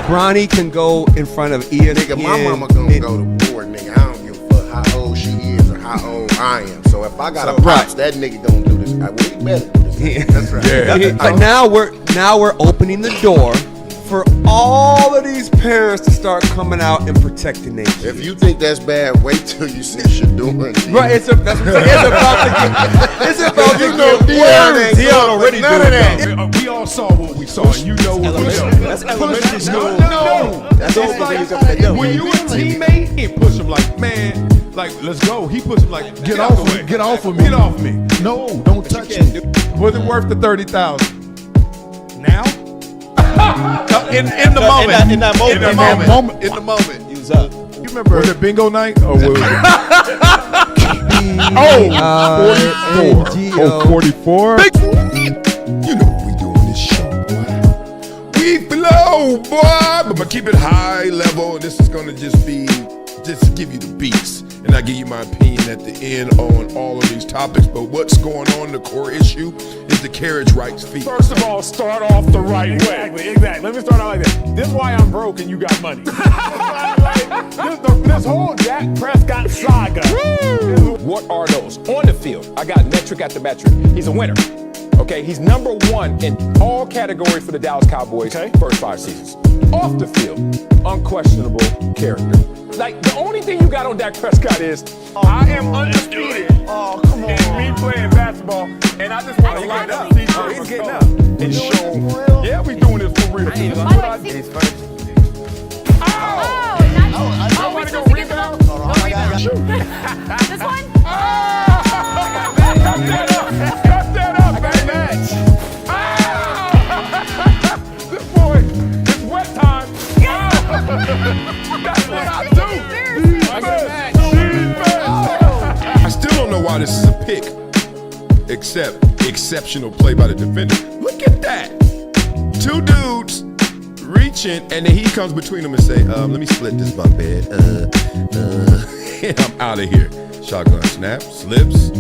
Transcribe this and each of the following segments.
Bronny can go in front of ESPN. Nigga, my mama gonna go to war, nigga. I don't give a fuck how old she is or how old I am. So if I got a pops, that nigga gonna do this. Well, he better do this. That's right. Yeah. But now we're opening the door for all of these parents to start coming out and protecting their kids. If you think that's bad, wait till you see Shadoon. Right, it's about to get worse. Dion already doing that. We all saw what we saw. You know what we saw. That's elementary school. No. That's it's like, when you a teammate, he push him like, man, like, let's go. He push him like, get off of me. Get off of me. Get off me. No, don't touch me. Was it worth the 30,000? Now? In the moment. In the moment. He was up. You remember? Was it bingo night? Or was it? 44. You know what we do on this show, boy. We flow, boy. But I'm gonna keep it high level. This is gonna just give you the beats. And I give you my opinion at the end on all of these topics. But what's going on, the core issue, is the carriage rights fee. First of all, start off the right way. Exactly. Let me start out like this. This is why I'm broke and you got money. this whole Dak Prescott saga. What are those? On the field, I got metric after metric. He's a winner. Okay, he's number one in all categories for the Dallas Cowboys first 5 seasons. Off the field, unquestionable character. Like, the only thing you got on Dak Prescott is, I am undefeated. Oh, come on. And me playing basketball, and I just want to light up. He's getting up. And show, yeah, we doing this for real. He's funny. I want to go rebound. This one? Cut that up, baby. This boy, it's wet time. That's what I do. I still don't know why this is a pick, except exceptional play by the defender. Look at that. 2 dudes reaching, and then he comes between them and say, let me split this bunk bed. And I'm out of here. Shotgun snap, slips.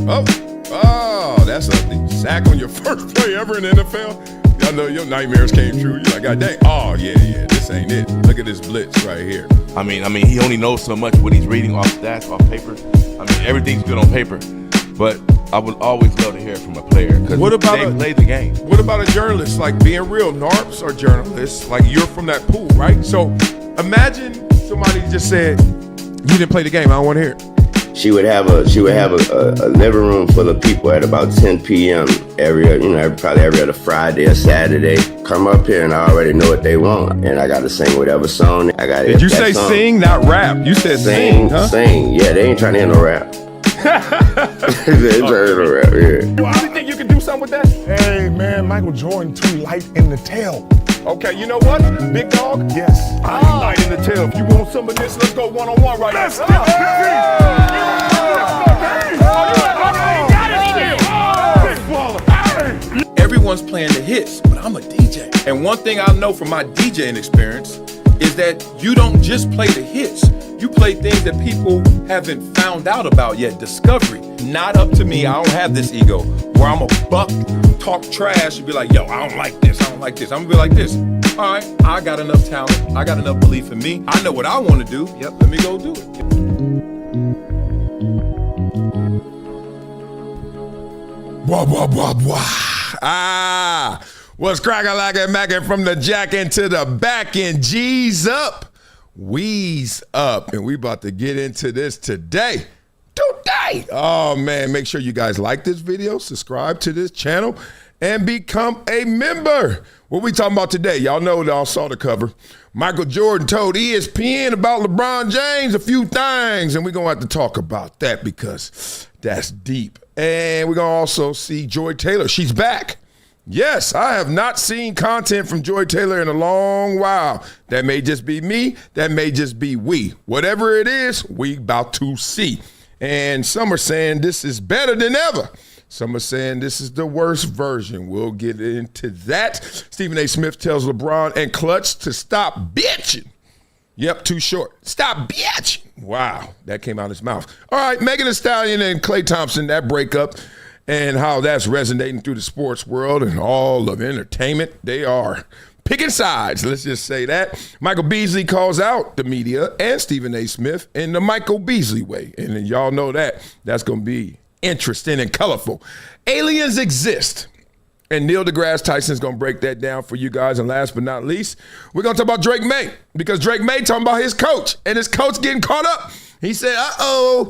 Oh, that's ugly. Sack on your first play ever in the NFL. Y'all know your nightmares came true. You're like, God dang. Oh, yeah, this ain't it. Look at this blitz right here. I mean, he only knows so much what he's reading off stats, off paper. I mean, everything's good on paper, but I would always love to hear from a player because they play the game. What about a journalist? Like, being real, NARPs are journalists. Like, you're from that pool, right? So imagine somebody just said, you didn't play the game. I don't want to hear it. She would have a living room full of people at about 10 p.m. probably every other Friday or Saturday. Come up here and I already know what they want, and I got to sing whatever song I got. Did you say song. Sing, not rap? You said sing, huh? Sing. Yeah, they ain't trying to hear no rap. They ain't trying to hear no rap. Yeah. You think you can do something with that? Hey man, Michael Jordan too light in the tail. Okay, you know what, big dog? Yes. I ain't light in the tail. If you want some of this, let's go one-on-one right now. Let's get it. Everyone's playing the hits, but I'm a DJ. And one thing I know from my DJing experience is that you don't just play the hits. You play things that people haven't found out about yet. Discovery. Not up to me. I don't have this ego where I'm a buck, talk trash, and be like, yo, I don't like this. I don't like this. I'm gonna be like this. All right, I got enough talent. I got enough belief in me. I know what I want to do. Yep, let me go do it. Wah, wah, wah, wah. What's cracking like it, mackin' from the jack into the back end. G's up, We's up. And we about to get into this today. Oh, man, make sure you guys like this video, subscribe to this channel, and become a member. What we talking about today? Y'all know y'all saw the cover. Michael Jordan told ESPN about LeBron James a few things, and we're going to have to talk about that because that's deep. And we're going to also see Joy Taylor. She's back. Yes, I have not seen content from Joy Taylor in a long while. That may just be me. That may just be we. Whatever it is, we about to see. And some are saying this is better than ever. Some are saying this is the worst version. We'll get into that. Stephen A. Smith tells LeBron and Clutch to stop bitching. Yep, too short. Stop bitching. Wow, that came out of his mouth. All right, Megan Thee Stallion and Klay Thompson, that breakup and how that's resonating through the sports world and all of entertainment. They are picking sides. Let's just say that. Michael Beasley calls out the media and Stephen A. Smith in the Michael Beasley way. And y'all know that. That's going to be interesting and colorful. Aliens exist. And Neil deGrasse Tyson's going to break that down for you guys. And last but not least, we're going to talk about Drake May. Because Drake May talking about his coach. And his coach getting caught up. He said, y'all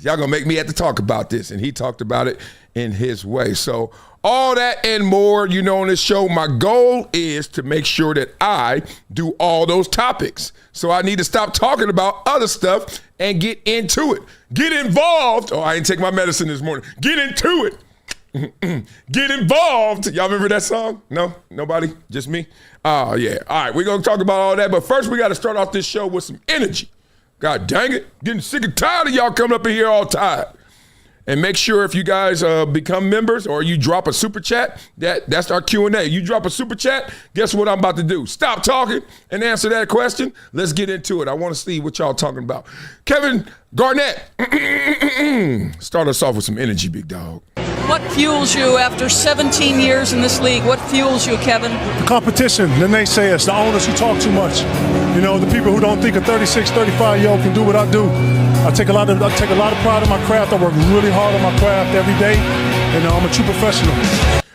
going to make me have to talk about this. And he talked about it in his way. So all that and more, on this show, my goal is to make sure that I do all those topics. So I need to stop talking about other stuff and get into it. Get involved. Oh, I didn't take my medicine this morning. Get into it. Get involved. Y'all remember that song? No? Nobody? Just me? Oh, yeah. All right, we're going to talk about all that. But first, we got to start off this show with some energy. God dang it. Getting sick and tired of y'all coming up in here all tired. And make sure if you guys become members or you drop a super chat, that's our Q&A. You drop a super chat, guess what I'm about to do? Stop talking and answer that question. Let's get into it. I want to see what y'all talking about. Kevin Garnett, start us off with some energy, big dog. What fuels you after 17 years in this league? What fuels you, Kevin? The competition, the naysayers, the owners who talk too much. The people who don't think a 36, 35-year-old can do what I do. I take a lot of pride in my craft. I work really hard on my craft every day, and I'm a true professional.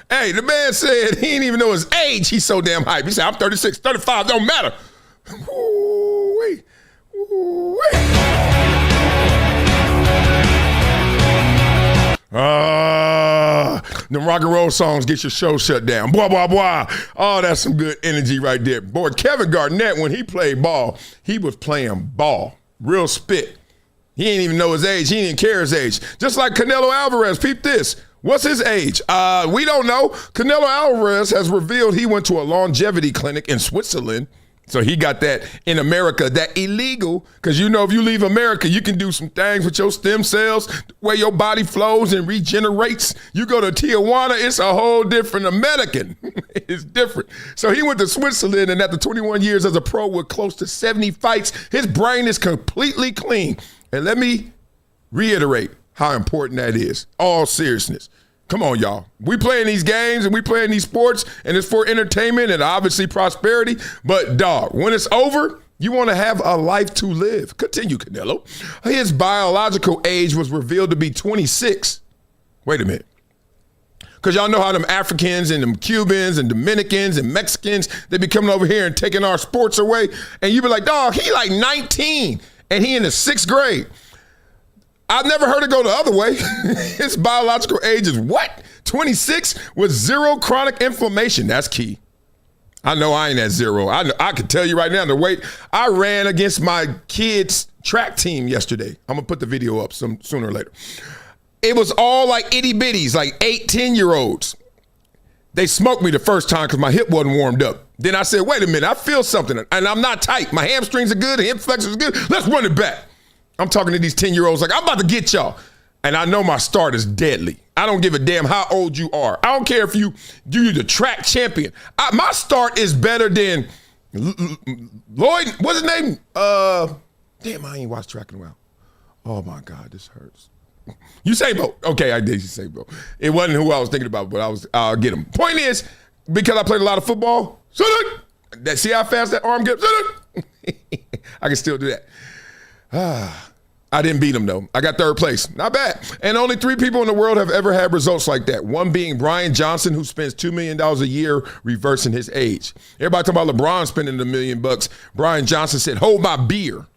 Hey, the man said he didn't even know his age. He's so damn hype. He said, I'm 36, 35, don't matter. Ooh-wee. Ooh-wee. Them rock and roll songs get your show shut down. Blah, blah, blah. Oh, that's some good energy right there. Boy, Kevin Garnett, when he played ball, he was playing ball. Real spit. He didn't even know his age. He didn't care his age. Just like Canelo Alvarez. Peep this. What's his age? We don't know. Canelo Alvarez has revealed he went to a longevity clinic in Switzerland. So he got that in America, that illegal, because if you leave America, you can do some things with your stem cells, the way your body flows and regenerates. You go to Tijuana, it's a whole different American. It's different. So he went to Switzerland, and after 21 years as a pro with close to 70 fights, his brain is completely clean. And let me reiterate how important that is. All seriousness. Come on, y'all. We playing these games and we playing these sports, and it's for entertainment and obviously prosperity. But, dog, when it's over, you want to have a life to live. Continue, Canelo. His biological age was revealed to be 26. Wait a minute. Because y'all know how them Africans and them Cubans and Dominicans and Mexicans, they be coming over here and taking our sports away. And you be like, dog, he like 19 and he in the 6th grade. I've never heard it go the other way. His biological age is what? 26 with 0 chronic inflammation. That's key. I know I ain't at 0. I can tell you right now, the weight I ran against my kids' track team yesterday. I'm going to put the video up sooner or later. It was all like itty bitties, like 8, 10-year-olds. They smoked me the first time because my hip wasn't warmed up. Then I said, wait a minute, I feel something. And I'm not tight. My hamstrings are good. The hip flexors are good. Let's run it back. I'm talking to these 10-year-olds like, I'm about to get y'all. And I know my start is deadly. I don't give a damn how old you are. I don't care if you're the track champion. My start is better than Lloyd, what's his name? Damn, I ain't watched track in a while. Oh, my God, this hurts. Usain Bolt. Okay, I did Usain Bolt. It wasn't who I was thinking about, but I'll get him. Point is, because I played a lot of football, see how fast that arm gets? I can still do that. I didn't beat him, though. I got 3rd place. Not bad. And only 3 people in the world have ever had results like that. One being Brian Johnson, who spends $2 million a year reversing his age. Everybody talking about LeBron spending $1 million. Brian Johnson said, hold my beer.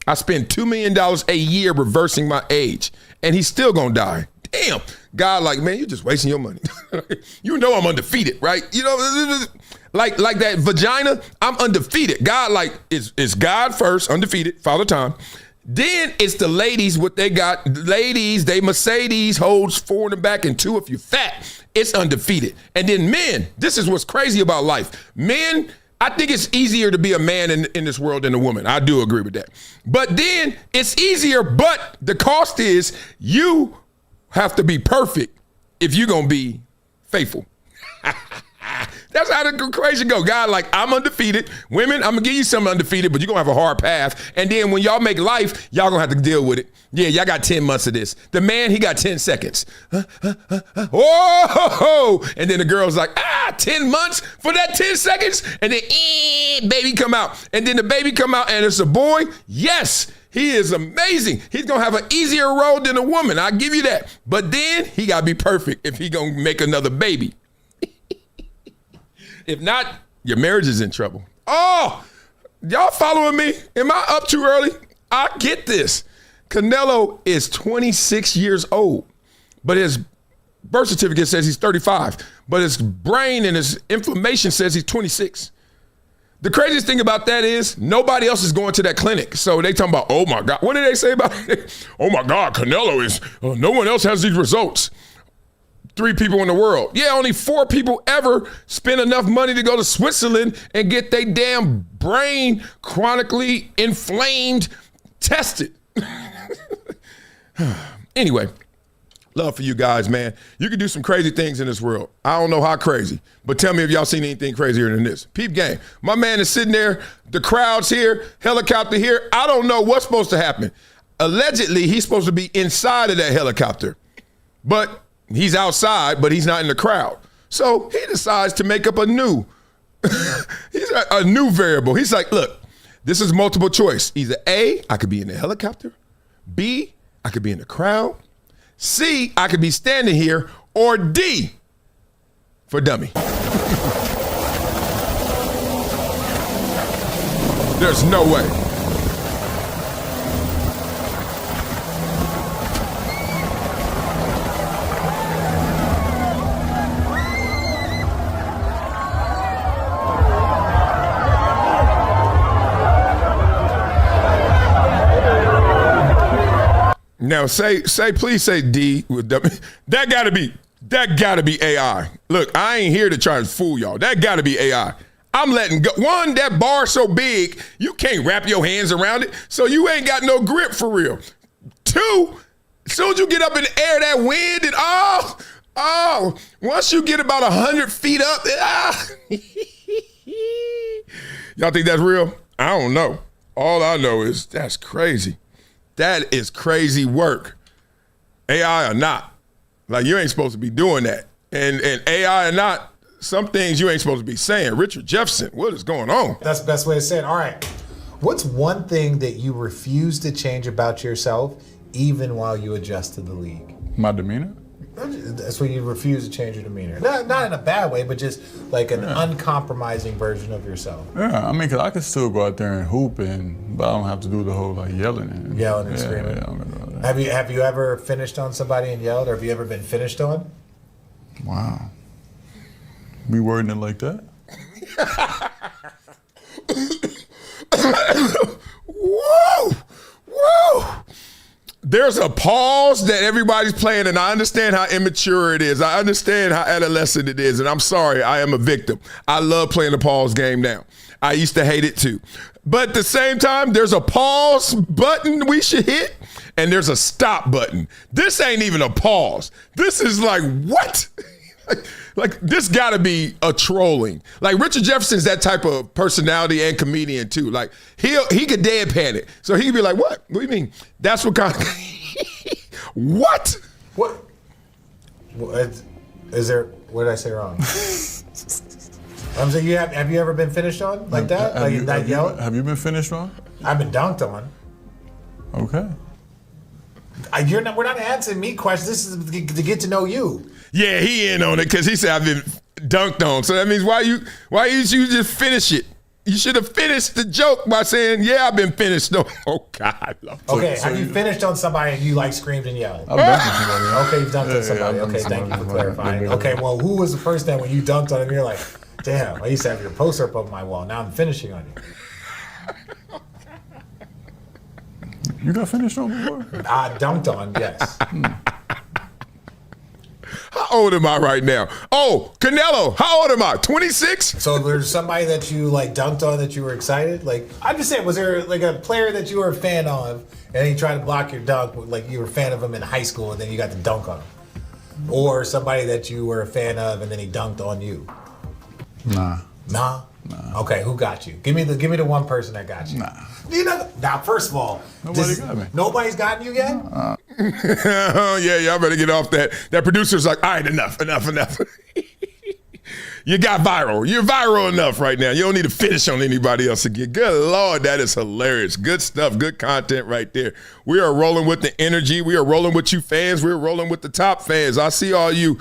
I spend $2 million a year reversing my age, and he's still going to die. Damn. God, like, man, you're just wasting your money. You know I'm undefeated, right? Like that vagina, I'm undefeated. God, like, it's God first, undefeated, Father Time. Then it's the ladies, what they got. Ladies, they Mercedes holds 4 in the back and 2 if you're fat. It's undefeated. And then men, this is what's crazy about life. Men, I think it's easier to be a man in this world than a woman. I do agree with that. But then it's easier, but the cost is you have to be perfect if you're going to be faithful. That's how the equation go. God, like, I'm undefeated. Women, I'm gonna give you something undefeated, but you're gonna have a hard path. And then when y'all make life, y'all gonna have to deal with it. Yeah, y'all got 10 months of this. The man, he got 10 seconds. Oh, and then the girl's like, 10 months for that 10 seconds? And then, baby come out. And then the baby come out and it's a boy. Yes, he is amazing. He's gonna have an easier road than a woman. I'll give you that. But then he gotta be perfect if he gonna make another baby. If not, your marriage is in trouble. Oh, y'all following me? Am I up too early? I get this. Canelo is 26 years old, but his birth certificate says he's 35, but his brain and his inflammation says he's 26. The craziest thing about that is nobody else is going to that clinic. So they talking about, oh my God, what did they say about it? Oh my God, Canelo is, no one else has these results. 3 people in the world. Yeah, only 4 people ever spend enough money to go to Switzerland and get their damn brain chronically inflamed tested. Anyway, love for you guys, man. You can do some crazy things in this world. I don't know how crazy, but tell me if y'all seen anything crazier than this. Peep game. My man is sitting there, the crowd's here, helicopter here. I don't know what's supposed to happen. Allegedly, he's supposed to be inside of that helicopter, but he's outside, but he's not in the crowd. So he decides to make up a new variable. He's like, look, this is multiple choice. Either A, I could be in the helicopter. B, I could be in the crowd. C, I could be standing here. Or D, for dummy. There's no way. Now please say D with dummy. That gotta be AI. Look, I ain't here to try and fool y'all. That gotta be AI. I'm letting go. One, that bar so big, you can't wrap your hands around it, so you ain't got no grip for real. 2, as soon as you get up in the air, that wind and once you get about 100 feet up, y'all think that's real? I don't know. All I know is that's crazy. That is crazy work. AI or not. Like, you ain't supposed to be doing that. And AI or not, some things you ain't supposed to be saying. Richard Jefferson, what is going on? That's the best way to say it. All right. What's one thing that you refuse to change about yourself even while you adjust to the league? My demeanor? That's when you refuse to change your demeanor. Not in a bad way, but just like an uncompromising version of yourself. Yeah, I mean, because I could still go out there and hoop, but I don't have to do the whole like yelling and screaming. Yeah, I'm gonna do that. Have you ever finished on somebody and yelled, or have you ever been finished on? Wow. We wording it like that? Whoa! Whoa! There's a pause that everybody's playing, and I understand how immature it is. I understand how adolescent it is, and I'm sorry, I am a victim. I love playing the pause game now. I used to hate it too. But at the same time, there's a pause button we should hit, and there's a stop button. This ain't even a pause. This is like, what? Like, this gotta be a trolling. Like, Richard Jefferson's that type of personality and comedian too. Like, he could deadpan it. So he could be like, what? What do you mean? That's what kind of what? What? Is there, what did I say wrong? I'm saying, have you ever been finished on like that? Have you been finished on? I've been dunked on. Okay. We're not answering me questions. This is to get to know you. Yeah, he in on it because he said I've been dunked on. So that means why you just finish it? You should have finished the joke by saying, yeah, I've been finished. No. Oh, God. Okay, have you finished on somebody and you like screamed and yelled? I've dunked on somebody. Okay, you've dunked on somebody. Okay, thank you for clarifying. Okay, well, who was the first time when you dunked on him? You're like, damn, I used to have your poster up on my wall. Now I'm finishing on you. You got finished on before? Dunked on, yes. How old am I right now? Oh, Canelo, how old am I? 26? So there's somebody that you like dunked on that you were excited? Like, I'm just saying, was there like a player that you were a fan of and he tried to block your dunk, like you were a fan of him in high school and then you got to dunk on him? Or somebody that you were a fan of and then he dunked on you? Nah. Nah. Okay, who got you? Give me the one person that got you. Nah. You know, now first of all, Nobody got me. Nobody's gotten you yet? Yeah, y'all better get off that. That producer's like, all right, enough. You got viral. You're viral enough right now. You don't need to finish on anybody else again. Good Lord, that is hilarious. Good stuff, good content right there. We are rolling with the energy. We are rolling with you fans. We're rolling with the top fans. I see all you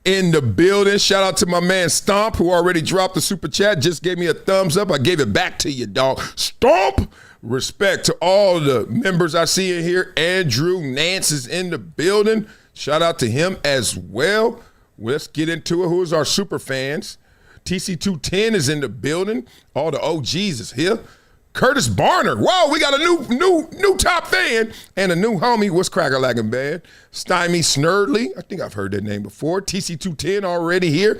in the building. Shout out to my man Stomp, who already dropped the super chat. Just gave me a thumbs up. I gave it back to you, dog. Stomp! Respect to all the members I see in here. Andrew Nance is in the building. Shout out to him as well. Let's get into it. Who is our super fans? TC210 is in the building. All the OGs is here. Curtis Barner. Whoa, we got a new top fan and a new homie. What's crack-a-lackin' band? Stymie Snurdly. I think I've heard that name before. TC210 already here.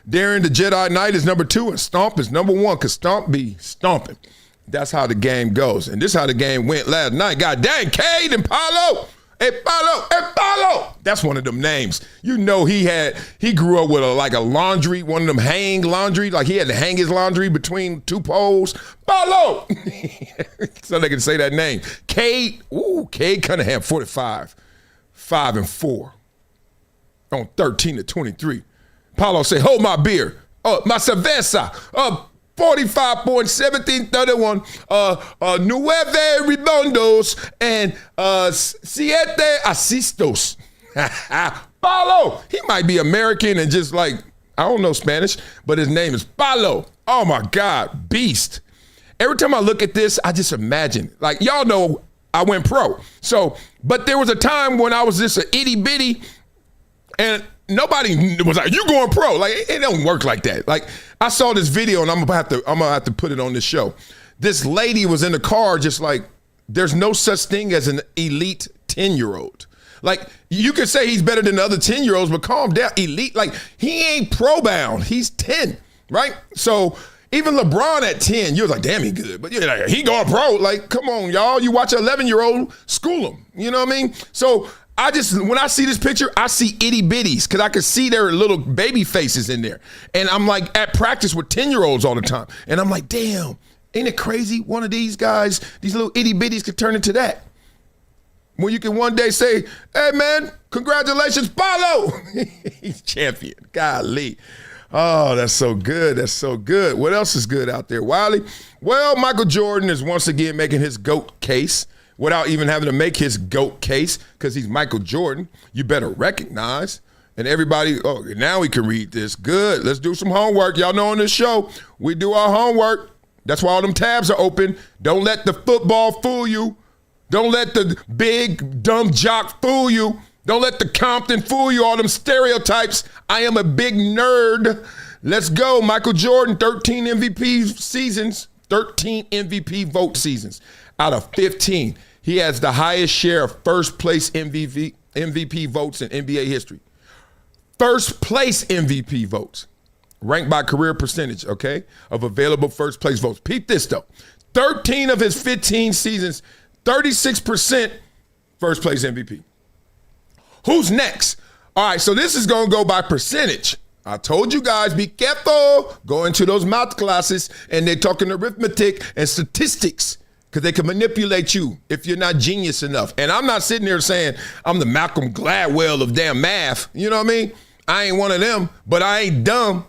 Darren the Jedi Knight is number 2 and Stomp is number 1 because Stomp be stomping. That's how the game goes. And this is how the game went last night. God dang, Cade and Paulo. Hey, Paulo. That's one of them names. You know he grew up with a laundry, one of them hang laundry. Like he had to hang his laundry between 2 poles. Paulo. So they can say that name. Cade Cunningham, 45, 5-4 on 13-23. Paulo say, hold my beer. My cerveza. 45.1731, 9 reboundos, and 7 asistos. Paulo, he might be American and just like, I don't know Spanish, but his name is Paulo. Oh my God, beast. Every time I look at this, I just imagine, like y'all know I went pro. So, but there was a time when I was just an itty bitty and nobody was like, you going pro. Like, it don't work like that. Like, I saw this video and I'm gonna have to put it on this show. This lady was in the car just like, there's no such thing as an elite 10-year-old. Like, you could say he's better than the other 10-year-olds, but calm down. Elite, like, he ain't pro bound. He's 10, right? So even LeBron at 10, you was like, damn, he good. But you're like, he going pro. Like, come on, y'all. You watch an 11-year-old, school him. You know what I mean? So when I see this picture, I see itty bitties because I can see their little baby faces in there. And I'm like at practice with 10-year-olds all the time. And I'm like, damn, ain't it crazy? One of these guys, these little itty bitties could turn into that. When you can one day say, hey man, congratulations, Paulo. He's champion. Golly. Oh, that's so good. That's so good. What else is good out there, Wiley? Well, Michael Jordan is once again making his GOAT case without even having to make his GOAT case because he's Michael Jordan. You better recognize. And everybody, now we can read this. Good. Let's do some homework. Y'all know on this show, we do our homework. That's why all them tabs are open. Don't let the football fool you. Don't let the big, dumb jock fool you. Don't let the Compton fool you, all them stereotypes. I am a big nerd. Let's go. Michael Jordan, 13 MVP seasons, 13 MVP vote seasons out of 15. He has the highest share of first place MVP votes in NBA history. First place MVP votes, ranked by career percentage, okay, of available first place votes. Peep this though. 13 of his 15 seasons, 36% first place MVP. Who's next? All right, so this is going to go by percentage. I told you guys, be careful. Go into those math classes, and they're talking arithmetic and statistics because they can manipulate you if you're not genius enough. And I'm not sitting there saying I'm the Malcolm Gladwell of damn math. You know what I mean? I ain't one of them, but I ain't dumb.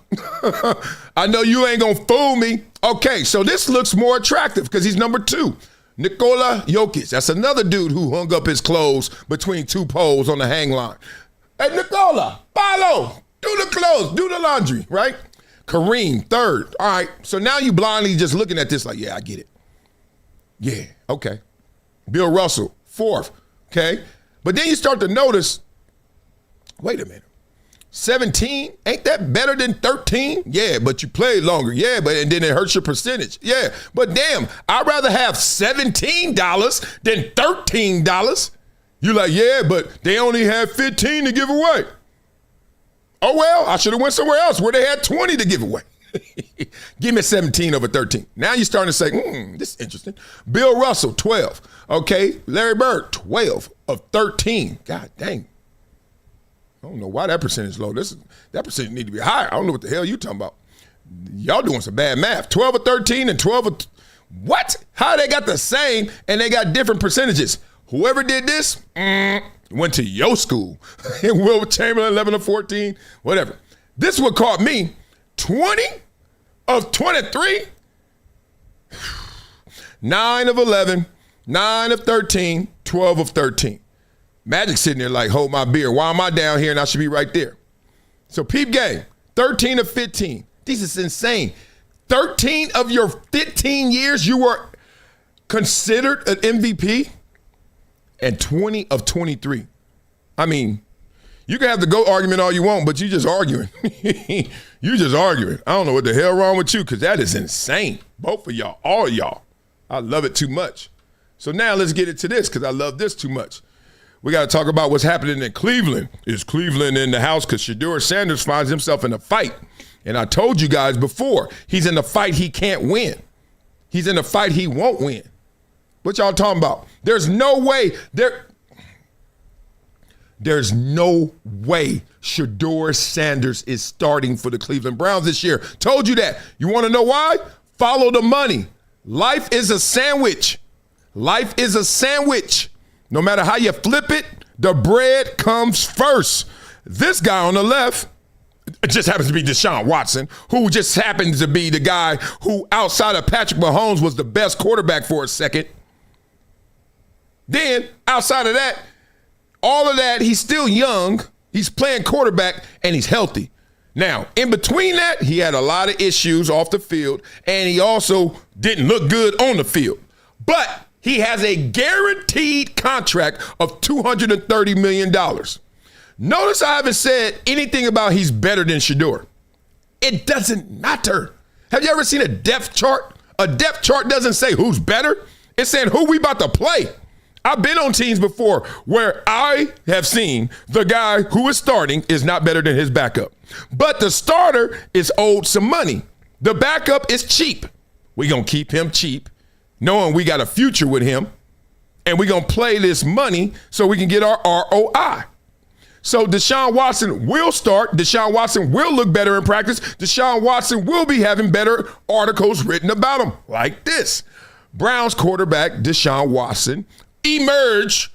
I know you ain't going to fool me. Okay, so this looks more attractive because he's number 2. Nikola Jokic, that's another dude who hung up his clothes between 2 poles on the hang line. Hey, Nikola, Paulo, do the clothes, do the laundry, right? Kareem, 3rd. All right, so now you blindly just looking at this like, yeah, I get it. Yeah, okay. Bill Russell, 4th, okay? But then you start to notice, wait a minute. 17, ain't that better than 13? Yeah, but you played longer. Yeah, and then it hurts your percentage. Yeah, but damn, I'd rather have $17 than $13. You're like, yeah, but they only had 15 to give away. Oh, well, I should have went somewhere else where they had 20 to give away. Give me 17 over 13. Now you're starting to say, this is interesting. Bill Russell, 12. Okay, Larry Bird, 12 of 13. God dang. I don't know why that percentage is low. That percentage need to be higher. I don't know what the hell you talking about. Y'all doing some bad math. 12 or 13 and 12 or what? How they got the same and they got different percentages? Whoever did this went to your school. Will Chamberlain, 11 or 14, whatever. This would caught me 20 of 23, 9 of 11, 9 of 13, 12 of 13. Magic sitting there like, hold my beer. Why am I down here and I should be right there? So peep game, 13 of 15. This is insane. 13 of your 15 years you were considered an MVP and 20 of 23. I mean, you can have the GOAT argument all you want, but you just arguing. You just arguing. I don't know what the hell wrong with you because that is insane. Both of y'all, all of y'all. I love it too much. So now let's get into this because I love this too much. We got to talk about what's happening in Cleveland. Is Cleveland in the house? Because Shedeur Sanders finds himself in a fight. And I told you guys before, he's in a fight he can't win. He's in a fight he won't win. What y'all talking about? There's no way Shedeur Sanders is starting for the Cleveland Browns this year. Told you that. You want to know why? Follow the money. Life is a sandwich. Life is a sandwich. No matter how you flip it, the bread comes first. This guy on the left, it just happens to be Deshaun Watson, who just happens to be the guy who, outside of Patrick Mahomes, was the best quarterback for a second. Then, outside of that, all of that, he's still young, he's playing quarterback, and he's healthy. Now, in between that, he had a lot of issues off the field, and he also didn't look good on the field. But he has a guaranteed contract of $230 million. Notice I haven't said anything about he's better than Shedeur. It doesn't matter. Have you ever seen a depth chart? A depth chart doesn't say who's better. It's saying who we about to play. I've been on teams before where I have seen the guy who is starting is not better than his backup. But the starter is owed some money. The backup is cheap. We're going to keep him cheap, knowing we got a future with him, and we're going to play this money so we can get our ROI. So Deshaun Watson will start. Deshaun Watson will look better in practice. Deshaun Watson will be having better articles written about him, like this. Browns quarterback Deshaun Watson emerged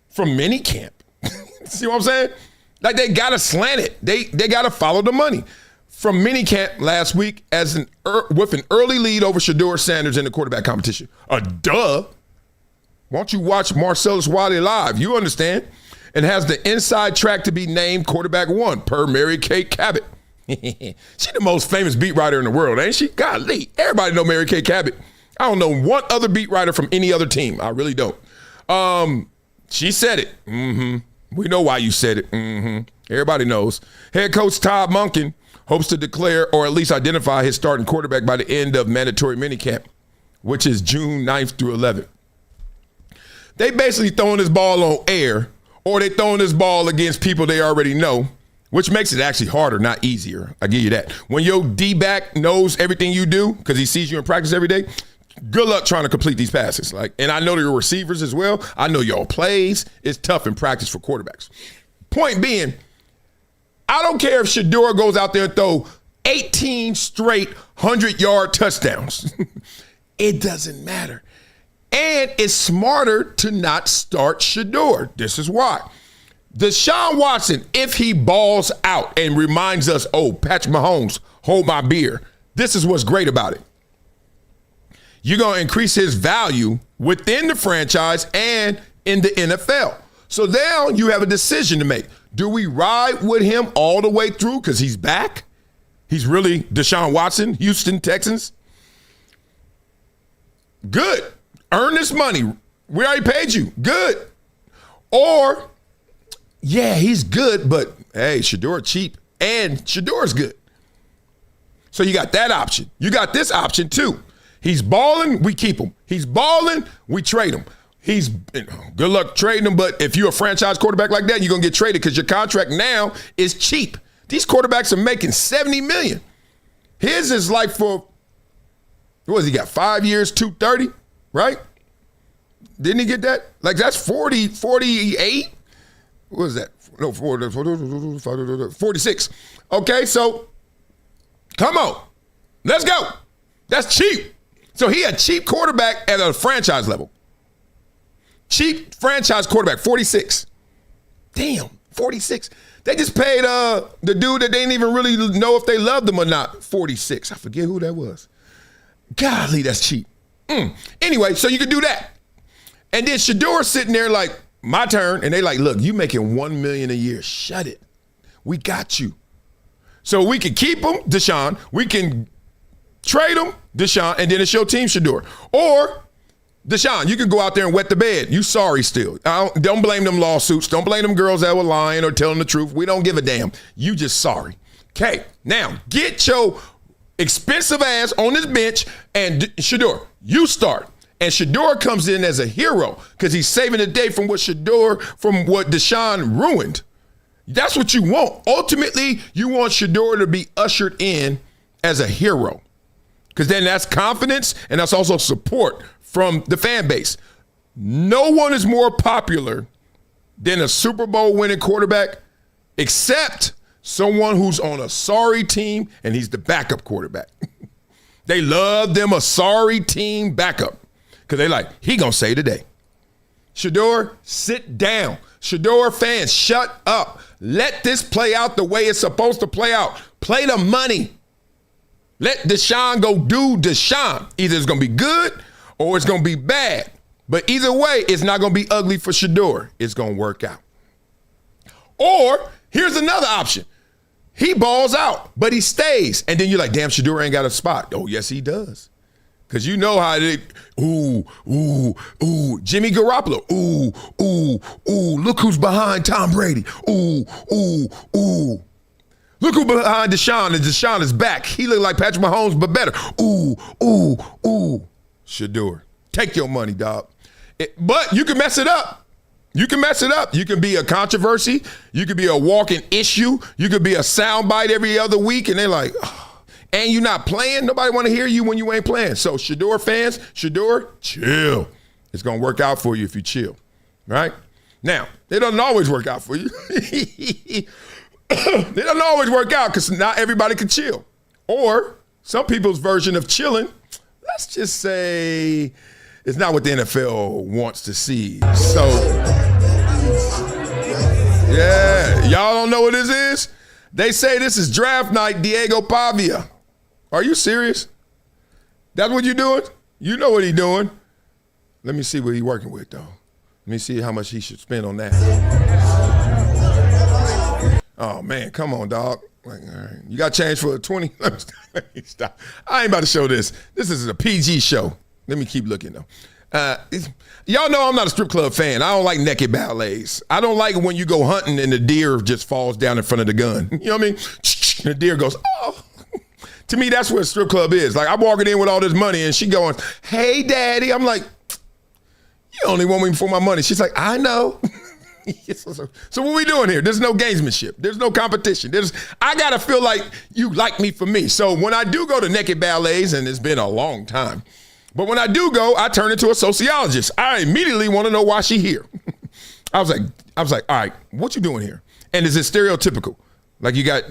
from minicamp. See what I'm saying? Like they got to slant it. They got to follow the money. From minicamp last week with an early lead over Shedeur Sanders in the quarterback competition. Duh. Why don't you watch Marcellus Wiley live? You understand. And has the inside track to be named quarterback one, per Mary Kay Cabot. She the most famous beat writer in the world, ain't she? Golly, everybody know Mary Kay Cabot. I don't know one other beat writer from any other team. I really don't. She said it. We know why you said it. Everybody knows. Head coach Todd Monken hopes to declare or at least identify his starting quarterback by the end of mandatory minicamp, which is June 9th through 11th. They basically throwing this ball on air, or they throwing this ball against people they already know, which makes it actually harder, not easier. I give you that. When your D-back knows everything you do because he sees you in practice every day, good luck trying to complete these passes. And I know your receivers as well. I know y'all plays. It's tough in practice for quarterbacks. Point being, I don't care if Shedeur goes out there and throw 18 straight 100-yard touchdowns. It doesn't matter. And it's smarter to not start Shedeur. This is why. Deshaun Watson, if he balls out and reminds us, Patrick Mahomes, hold my beer, this is what's great about it. You're going to increase his value within the franchise and in the NFL. So now you have a decision to make. Do we ride with him all the way through because he's back? He's really Deshaun Watson, Houston Texans. Good. Earn this money. We already paid you. Good. Or, yeah, he's good, but, hey, Shedeur cheap, and Shedeur's good. So you got that option. You got this option, too. He's balling, we keep him. He's balling, we trade him. He's good luck trading him, but if you're a franchise quarterback like that, you're going to get traded because your contract now is cheap. These quarterbacks are making $70 million. His is like for, what has he got, 5 years, $230, right? Didn't he get that? Like that's 48? What is that? No, 46. Okay, so come on. Let's go. That's cheap. So he a cheap quarterback at a franchise level. Cheap franchise quarterback, 46. Damn, 46. They just paid the dude that they didn't even really know if they loved him or not, 46. I forget who that was. Golly, that's cheap. Anyway, so you could do that. And then Shador's sitting there like, my turn. And they like, look, you making $1 million a year. Shut it. We got you. So we can keep him, Deshaun. We can trade him, Deshaun, and then it's your team, Shador. Or, Deshaun, you can go out there and wet the bed. You sorry still. Don't blame them lawsuits. Don't blame them girls that were lying or telling the truth. We don't give a damn. You just sorry. Okay, now get your expensive ass on this bench and Shador, you start. And Shador comes in as a hero because he's saving the day from what Deshaun ruined. That's what you want. Ultimately, you want Shador to be ushered in as a hero because then that's confidence and that's also support from the fan base. No one is more popular than a Super Bowl winning quarterback except someone who's on a sorry team and he's the backup quarterback. They love them a sorry team backup because they like, he gonna save the day. Shador, sit down. Shador fans, shut up. Let this play out the way it's supposed to play out. Play the money. Let Deshaun go do Deshaun. Either it's going to be good or it's going to be bad. But either way, it's not going to be ugly for Shador. It's going to work out. Or here's another option. He balls out, but he stays. And then you're like, damn, Shador ain't got a spot. Oh, yes, he does. Because you know how they, Jimmy Garoppolo, look who's behind Tom Brady, look who's behind Deshaun, and Deshaun is back. He look like Patrick Mahomes, but better. Shador, take your money, dog. But you can mess it up. You can mess it up. You can be a controversy. You could be a walking issue. You could be a soundbite every other week, and they're like, and you're not playing, nobody want to hear you when you ain't playing. So Shador fans, Shador, chill. It's going to work out for you if you chill, right? Now, it doesn't always work out for you. It doesn't always work out because not everybody can chill. Or some people's version of chilling, let's just say it's not what the NFL wants to see. So, yeah, y'all don't know what this is? They say this is draft night, Diego Pavia. Are you serious? That's what you're doing? You know what he's doing. Let me see what he's working with, though. Let me see how much he should spend on that. Oh, man, come on, dog. Like, all right. You got change for a 20? Let me stop. I ain't about to show this. This is a PG show. Let me keep looking, though. Y'all know I'm not a strip club fan. I don't like naked ballets. I don't like when you go hunting and the deer just falls down in front of the gun. You know what I mean? And the deer goes, oh. To me, that's what a strip club is. Like, I'm walking in with all this money and she going, hey, daddy. I'm like, you only want me for my money. She's like, I know. So what we doing here? There's no gamesmanship. There's no competition. I got to feel like you like me for me. So when I do go to naked ballets, and it's been a long time, but when I do go, I turn into a sociologist. I immediately want to know why she here. I was like, all right, what you doing here? And is it stereotypical? Like you got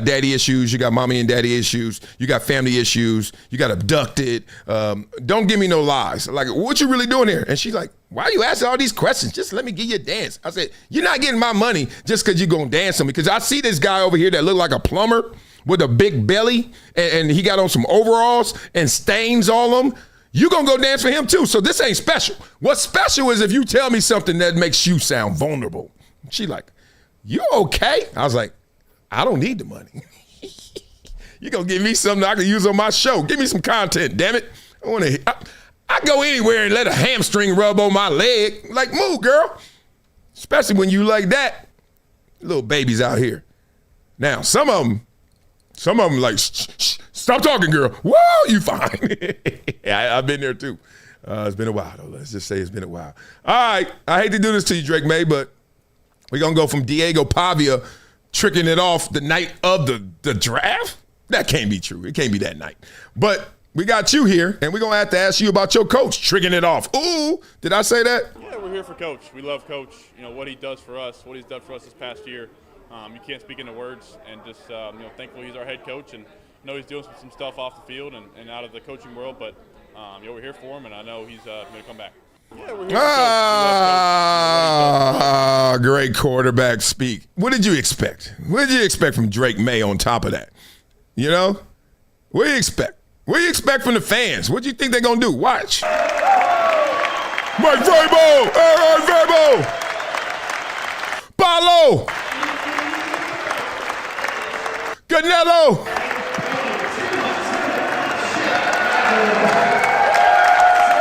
daddy issues, you got mommy and daddy issues, you got family issues, you got abducted. Don't give me no lies. Like, what you really doing here? And she's like, why are you asking all these questions? Just let me give you a dance. I said, you're not getting my money just because you're going to dance on me. Because I see this guy over here that look like a plumber with a big belly, and he got on some overalls and stains all of them. You gonna go dance for him too. So this ain't special. What's special is if you tell me something that makes you sound vulnerable. She like, you okay? I was like, I don't need the money. You gonna give me something I can use on my show. Give me some content, damn it. I go anywhere and let a hamstring rub on my leg. Like, move, girl. Especially when you like that. Little babies out here. Now, some of them like, shh, stop talking, girl. Whoa, you fine. I've been there too. It's been a while, though. Let's just say it's been a while. All right, I hate to do this to you, Drake May, but we're going to go from Diego Pavia tricking it off the night of the draft. That can't be true. It can't be that night. But we got you here, and we're going to have to ask you about your coach tricking it off. Ooh, did I say that? Yeah, we're here for Coach. We love Coach. You know, what he does for us, what he's done for us this past year. You can't speak into words, and just, thankfully he's our head coach, and know he's doing some stuff off the field and out of the coaching world, but we're here for him, and I know he's going to come back. Yeah, we're here great quarterback speak. What did you expect? What did you expect from Drake May on top of that? You know? What do you expect? What do you expect from the fans? What do you think they're going to do? Watch. Mike Vrabel! Aaron Vrabel! Paulo! Canelo!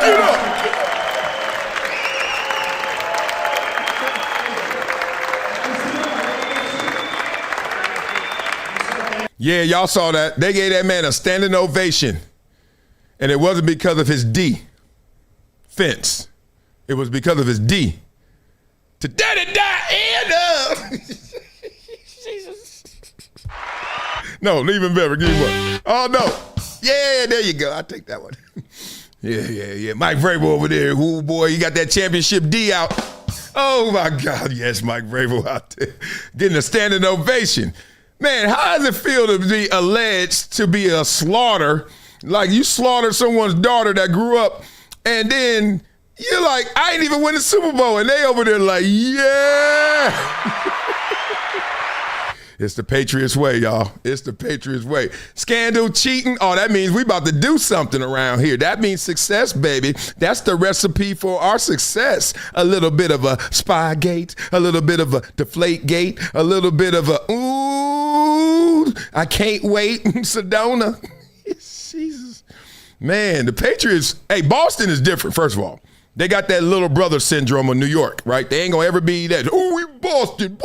Get up! Yeah, y'all saw that. They gave that man a standing ovation. And it wasn't because of his defense. It was because of his D. To Jesus. No, leave him better. Give him one. Oh, no. Yeah, there you go. I'll take that one. Yeah. Mike Vrabel over there. Ooh, boy, you got that championship D out. Oh, my God. Yes, Mike Vrabel out there. Getting a standing ovation. Man, how does it feel to be alleged to be a slaughter? Like you slaughtered someone's daughter that grew up, and then you're like, I ain't even win the Super Bowl, and they over there like, yeah. It's the Patriots way, y'all. It's the Patriots way. Scandal, cheating, oh, that means we about to do something around here. That means success, baby. That's the recipe for our success. A little bit of a Spygate, a little bit of a Deflategate, a little bit of a, ooh, I can't wait, Sedona. Jesus. Man, the Patriots, hey, Boston is different, first of all. They got that little brother syndrome of New York, right? They ain't gonna ever be that, oh, we Boston.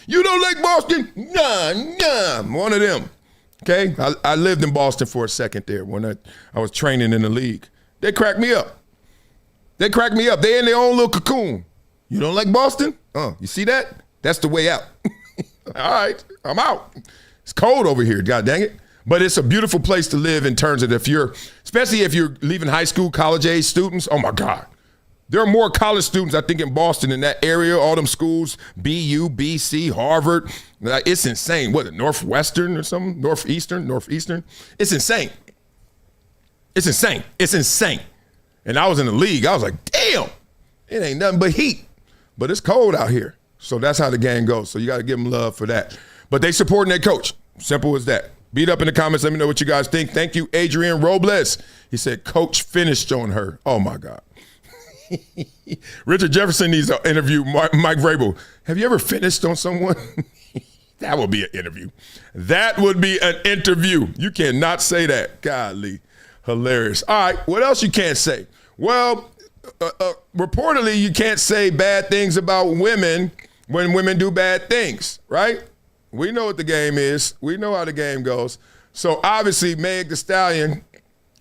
You don't like Boston? Nah. One of them, okay? I lived in Boston for a second there when I was training in the league. They cracked me up. They in their own little cocoon. You don't like Boston? You see that? That's the way out. All right, I'm out. It's cold over here, God dang it. But it's a beautiful place to live in terms of especially if you're leaving high school, college-age students. Oh, my God. There are more college students, I think, in Boston in that area, all them schools, BU, BC, Harvard. It's insane. What, Northwestern or something? Northeastern? It's insane. And I was in the league. I was like, damn, it ain't nothing but heat. But it's cold out here. So that's how the game goes. So you got to give them love for that. But they supporting their coach. Simple as that. Beat up in the comments. Let me know what you guys think. Thank you, Adrian Robles. He said, Coach finished on her. Oh, my God. Richard Jefferson needs to interview Mike Vrabel. Have you ever finished on someone? That would be an interview. You cannot say that. Golly. Hilarious. All right. What else you can't say? Well, reportedly, you can't say bad things about women when women do bad things, right? We know what the game is. We know how the game goes. So, obviously, Meg Thee Stallion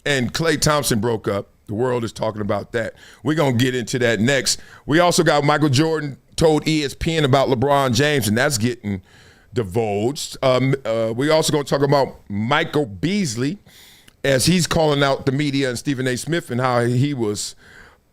and Klay Thompson broke up. The world is talking about that. We're going to get into that next. We also got Michael Jordan told ESPN about LeBron James, and that's getting divulged. We also going to talk about Michael Beasley as he's calling out the media and Stephen A. Smith and how he was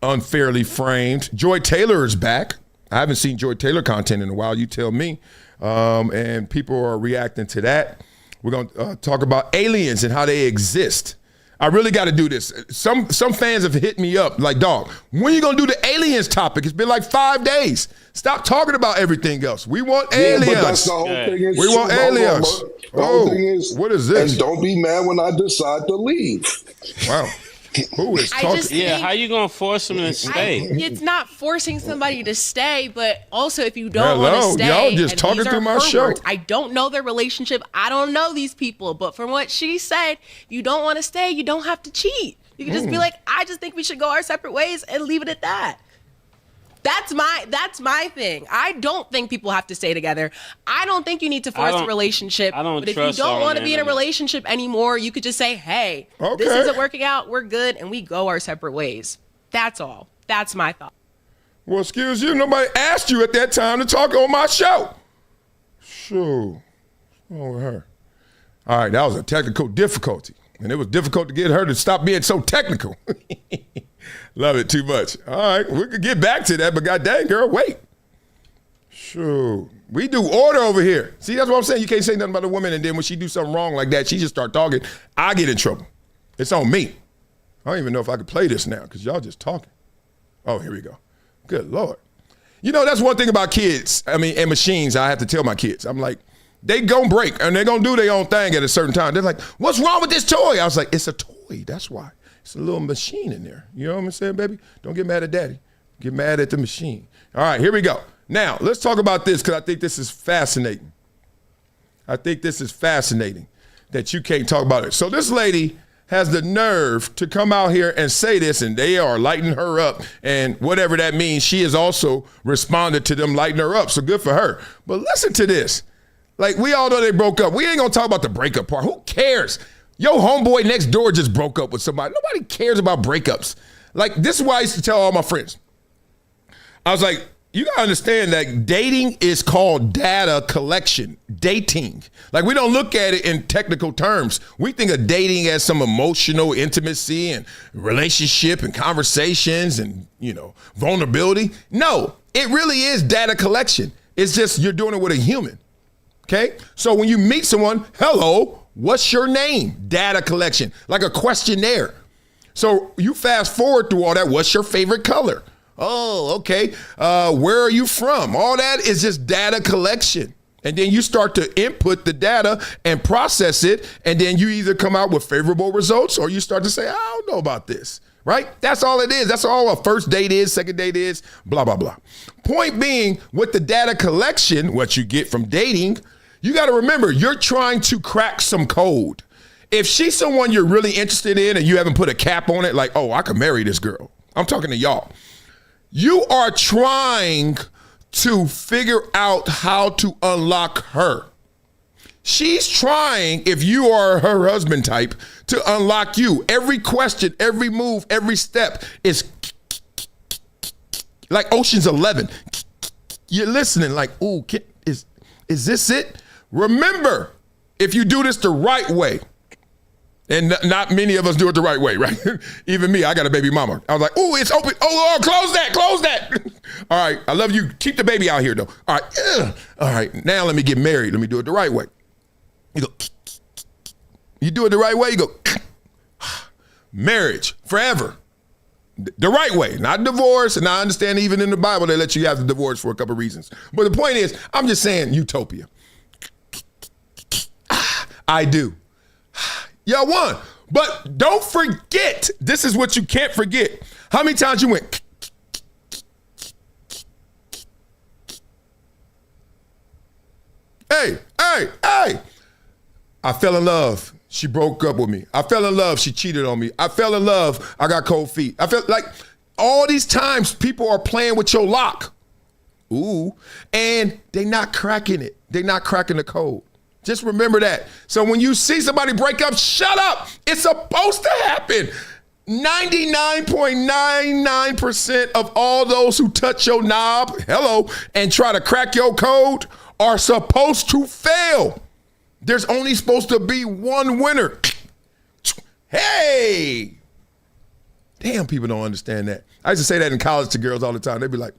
unfairly framed. Joy Taylor is back. I haven't seen Joy Taylor content in a while. You tell me. And people are reacting to that. We're going to talk about aliens and how they exist. I really got to do this. Some fans have hit me up like, dog, when are you going to do the aliens topic? It's been like 5 days. Stop talking about everything else. We want aliens. But that's the whole thing. We want aliens. The whole thing is, what is this? And don't be mad when I decide to leave. Wow. Who is talking? Yeah, how you gonna force them to stay? It's not forcing somebody to stay, but also if you don't want to stay, y'all just talking through my show. Words, I don't know their relationship. I don't know these people, but from what she said, you don't want to stay, you don't have to cheat. You can just be like, I just think we should go our separate ways and leave it at that. That's my thing. I don't think people have to stay together. I don't think you need to force a relationship. But if you don't want to be in a relationship anymore, you could just say, hey, this isn't working out. We're good. And we go our separate ways. That's all. That's my thought. Well, excuse you. Nobody asked you at that time to talk on my show. Sure. What's wrong with her? All right, that was a technical difficulty. And it was difficult to get her to stop being so technical. Love it too much. All right, we could get back to that, but god dang, girl, wait. Shoot. We do order over here. See, that's what I'm saying. You can't say nothing about a woman, and then when she do something wrong like that, she just start talking. I get in trouble. It's on me. I don't even know if I could play this now because y'all just talking. Oh, here we go. Good Lord. You know, that's one thing about kids, and machines, I have to tell my kids. I'm like, they gonna break, and they're gonna do their own thing at a certain time. They're like, what's wrong with this toy? I was like, it's a toy, that's why. It's a little machine in there. You know what I'm saying, baby? Don't get mad at daddy. Get mad at the machine. All right, here we go. Now, let's talk about this because I think this is fascinating. That you can't talk about it. So this lady has the nerve to come out here and say this, and they are lighting her up, and whatever that means, she has also responded to them lighting her up, so good for her. But listen to this. Like, we all know they broke up. We ain't gonna talk about the breakup part. Who cares? Yo, homeboy next door just broke up with somebody. Nobody cares about breakups. Like, this is why I used to tell all my friends. I was like, you gotta understand that dating is called data collection, dating. Like, we don't look at it in technical terms. We think of dating as some emotional intimacy and relationship and conversations and, vulnerability. No, it really is data collection. It's just you're doing it with a human, okay? So when you meet someone, hello, what's your name? Data collection, like a questionnaire. So you fast forward through all that, what's your favorite color? Oh, okay. Where are you from? All that is just data collection. And then you start to input the data and process it. And then you either come out with favorable results or you start to say, I don't know about this, right? That's all it is. That's all a first date is, second date is, blah, blah, blah. Point being, with the data collection, what you get from dating, you got to remember, you're trying to crack some code. If she's someone you're really interested in and you haven't put a cap on it, like, oh, I could marry this girl. I'm talking to y'all. You are trying to figure out how to unlock her. She's trying, if you are her husband type, to unlock you. Every question, every move, every step is like Ocean's 11. You're listening like, ooh, is this it? Remember, if you do this the right way, and not many of us do it the right way, right? Even me, I got a baby mama. I was like, ooh, it's open. Oh, close that. All right, I love you. Keep the baby out here, though. All right, all right, now let me get married. Let me do it the right way. You go, you do it the right way, you go, marriage, forever. The right way, not divorce. And I understand even in the Bible, they let you have the divorce for a couple reasons. But the point is, I'm just saying utopia. I do. Y'all won. But don't forget, this is what you can't forget. How many times you went? Hey. I fell in love. She broke up with me. I fell in love. She cheated on me. I fell in love. I got cold feet. I felt like all these times people are playing with your lock. Ooh. And they not cracking it. They not cracking the code. Just remember that. So when you see somebody break up, shut up. It's supposed to happen. 99.99% of all those who touch your knob, and try to crack your code are supposed to fail. There's only supposed to be one winner. Hey. Damn, people don't understand that. I used to say that in college to girls all the time. They'd be like,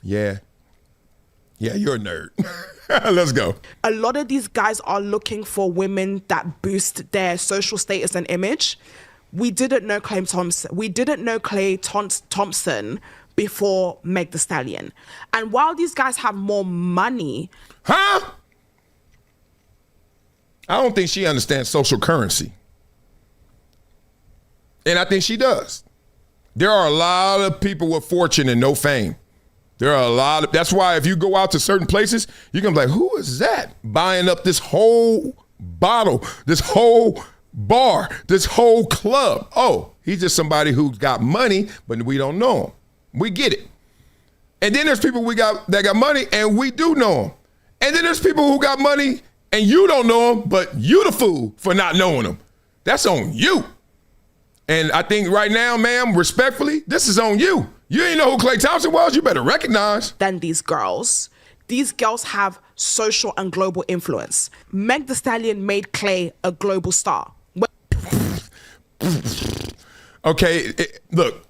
yeah, you're a nerd. Let's go. A lot of these guys are looking for women that boost their social status and image. We didn't know Clay Thompson before Meg Thee Stallion. And while these guys have more money... Huh? I don't think she understands social currency. And I think she does. There are a lot of people with fortune and no fame. There are a lot of, that's why if you go out to certain places, you're gonna be like, who is that buying up this whole bottle, this whole bar, this whole club? Oh, he's just somebody who's got money, but we don't know him. We get it. And then there's people that got money and we do know them. And then there's people who got money and you don't know them, but you the fool for not knowing them. That's on you. And I think right now, ma'am, respectfully, this is on you. You ain't know who Klay Thompson was, you better recognize. Than these girls. These girls have social and global influence. Meg Thee Stallion made Klay a global star. Okay, look,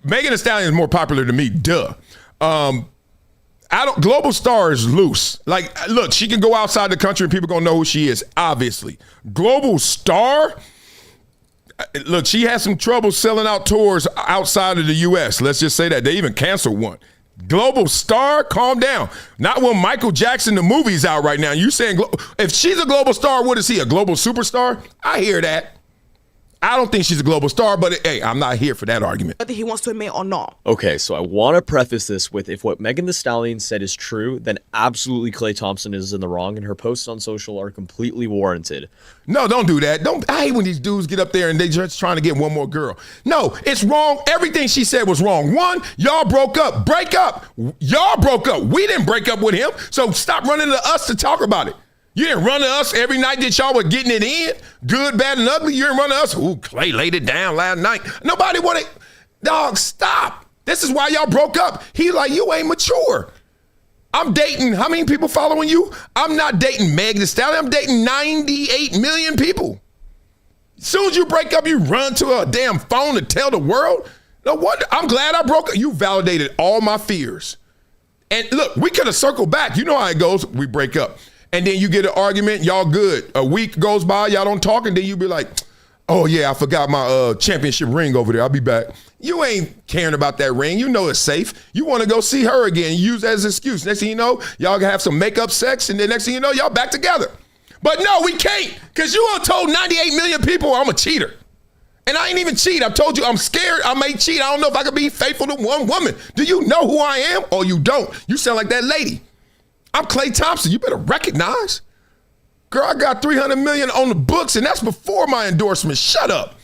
Megan Thee Stallion is more popular than me, duh. Global star is loose. Like, look, she can go outside the country and people gonna know who she is, obviously. Global star, look, she had some trouble selling out tours outside of the U.S. Let's just say that. They even canceled one. Global star, calm down. Not when Michael Jackson, the movie's out right now. You saying, if she's a global star, what is he, a global superstar? I hear that. I don't think she's a global star, but hey, I'm not here for that argument. Whether he wants to admit or not. Okay, so I want to preface this with, if what Megan Thee Stallion said is true, then absolutely Klay Thompson is in the wrong, and her posts on social are completely warranted. No, don't do that. I hate when these dudes get up there and they just trying to get one more girl. No, it's wrong. Everything she said was wrong. One, y'all broke up. Break up. Y'all broke up. We didn't break up with him, so stop running to us to talk about it. You didn't run to us every night that y'all were getting it in, good, bad, and ugly. You didn't run to us. Ooh, Klay laid it down last night. Nobody wanted. Dog, stop. This is why y'all broke up. He like, you ain't mature. I'm dating, how many people following you? I'm not dating Meg Thee Stallion. I'm dating 98 million people. As soon as you break up, you run to a damn phone to tell the world. No wonder. I'm glad I broke up. You validated all my fears. And look, we could have circled back. You know how it goes. We break up. And then you get an argument, y'all good. A week goes by, y'all don't talk, and then you be like, oh yeah, I forgot my championship ring over there. I'll be back. You ain't caring about that ring. You know it's safe. You want to go see her again. Use that as an excuse. Next thing you know, y'all gonna have some makeup sex, and then next thing you know, y'all back together. But no, we can't, because you all told 98 million people I'm a cheater. And I ain't even cheat. I told you I'm scared I may cheat. I don't know if I can be faithful to one woman. Do you know who I am or you don't? You sound like that lady. I'm Klay Thompson. You better recognize. Girl, I got 300 million on the books, and that's before my endorsement. Shut up.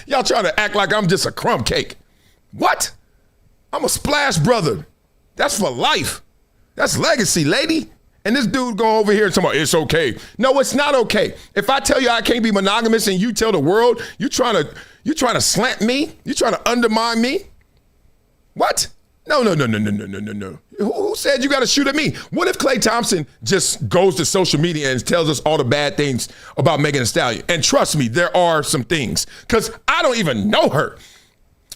Y'all trying to act like I'm just a crumb cake. What? I'm a splash brother. That's for life. That's legacy, lady. And this dude going over here and talking about it's okay. No, it's not okay. If I tell you I can't be monogamous and you tell the world, you trying to slant me? You trying to undermine me? What? No. Who said you got to shoot at me? What if Klay Thompson just goes to social media and tells us all the bad things about Megan Thee Stallion? And trust me, there are some things, because I don't even know her.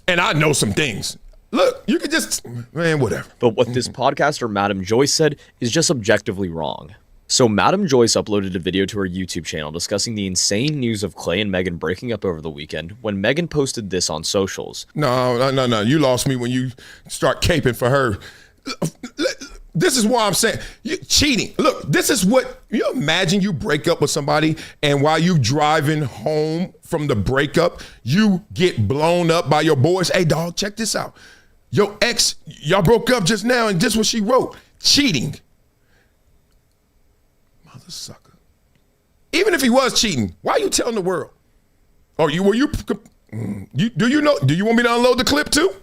And I know some things. Look, you could just, man, whatever. But what this podcaster, Madam Joyce, said is just objectively wrong. So Madam Joyce uploaded a video to her YouTube channel discussing the insane news of Klay and Megan breaking up over the weekend when Megan posted this on socials. No. You lost me when you start caping for her. This is why I'm saying, cheating. Look, this is what, you imagine you break up with somebody and while you driving home from the breakup, you get blown up by your boys. Hey, dog, check this out. Your ex, y'all broke up just now and this is what she wrote. Cheating. Mother sucker. Even if he was cheating, why are you telling the world? Do you want me to unload the clip too?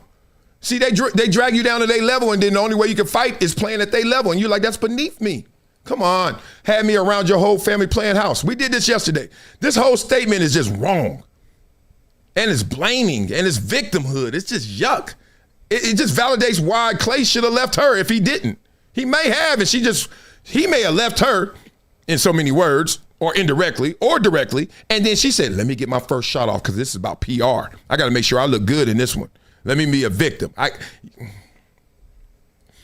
See, they drag you down to their level, and then the only way you can fight is playing at their level. And you're like, that's beneath me. Come on. Had me around your whole family playing house. We did this yesterday. This whole statement is just wrong. And it's blaming, and it's victimhood. It's just yuck. It just validates why Klay should have left her if he didn't. He may have, and he may have left her in so many words, or indirectly, or directly. And then she said, let me get my first shot off because this is about PR. I got to make sure I look good in this one. Let me be a victim.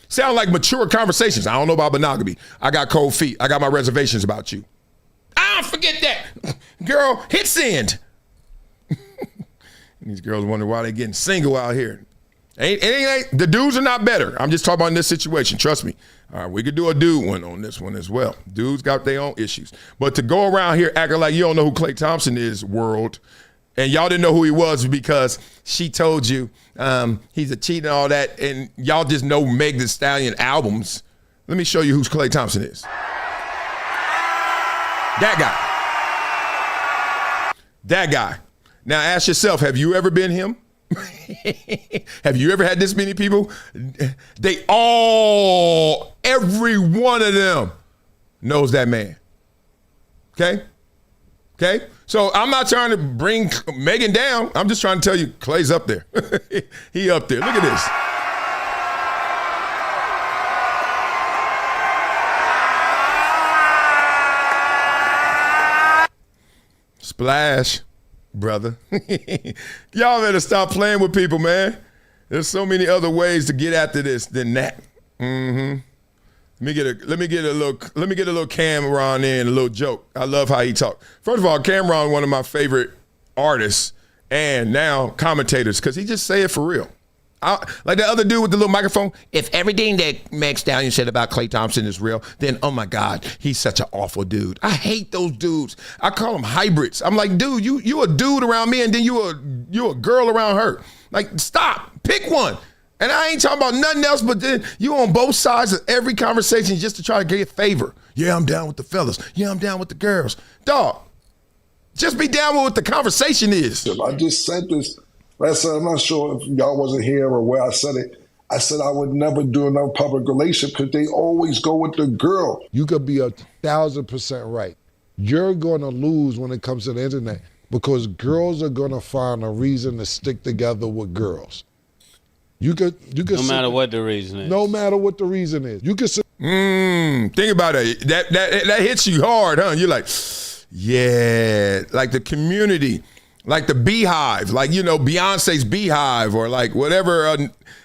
Sound like mature conversations. I don't know about monogamy. I got cold feet. I got my reservations about you. Forget that. Girl, hit send. These girls wonder why they getting single out here. The dudes are not better. I'm just talking about in this situation. Trust me. All right, we could do a dude one on this one as well. Dudes got their own issues. But to go around here acting like you don't know who Klay Thompson is, world, and y'all didn't know who he was because she told you he's a cheat and all that, and y'all just know Meg Thee Stallion albums. Let me show you who Klay Thompson is. That guy. Now ask yourself, have you ever been him? Have you ever had this many people? Every one of them knows that man. Okay? So I'm not trying to bring Megan down. I'm just trying to tell you, Klay's up there. He up there. Look at this. Splash, brother. Y'all better stop playing with people, man. There's so many other ways to get after this than that. Mm-hmm. Let me get a little Cameron in, a little joke. I love how he talks. First of all, Cameron, one of my favorite artists and now commentators, because he just say it for real. Like the other dude with the little microphone. If everything that Max Stallion said about Klay Thompson is real, then oh my God, he's such an awful dude. I hate those dudes. I call them hybrids. I'm like, dude, you a dude around me, and then you a girl around her. Like, stop. Pick one. And I ain't talking about nothing else, but then you on both sides of every conversation just to try to get favor. Yeah, I'm down with the fellas. Yeah, I'm down with the girls. Dog, just be down with what the conversation is. I just said this last time. I'm not sure if y'all wasn't here or where I said it. I said I would never do another public relationship because they always go with the girl. You could be 1,000% right. You're going to lose when it comes to the internet because girls are going to find a reason to stick together with girls. You could no matter what the reason is. No matter what the reason is. You could think about it. That hits you hard, huh? You're like, yeah, like the community, like the beehive, like, you know, Beyonce's beehive, or like whatever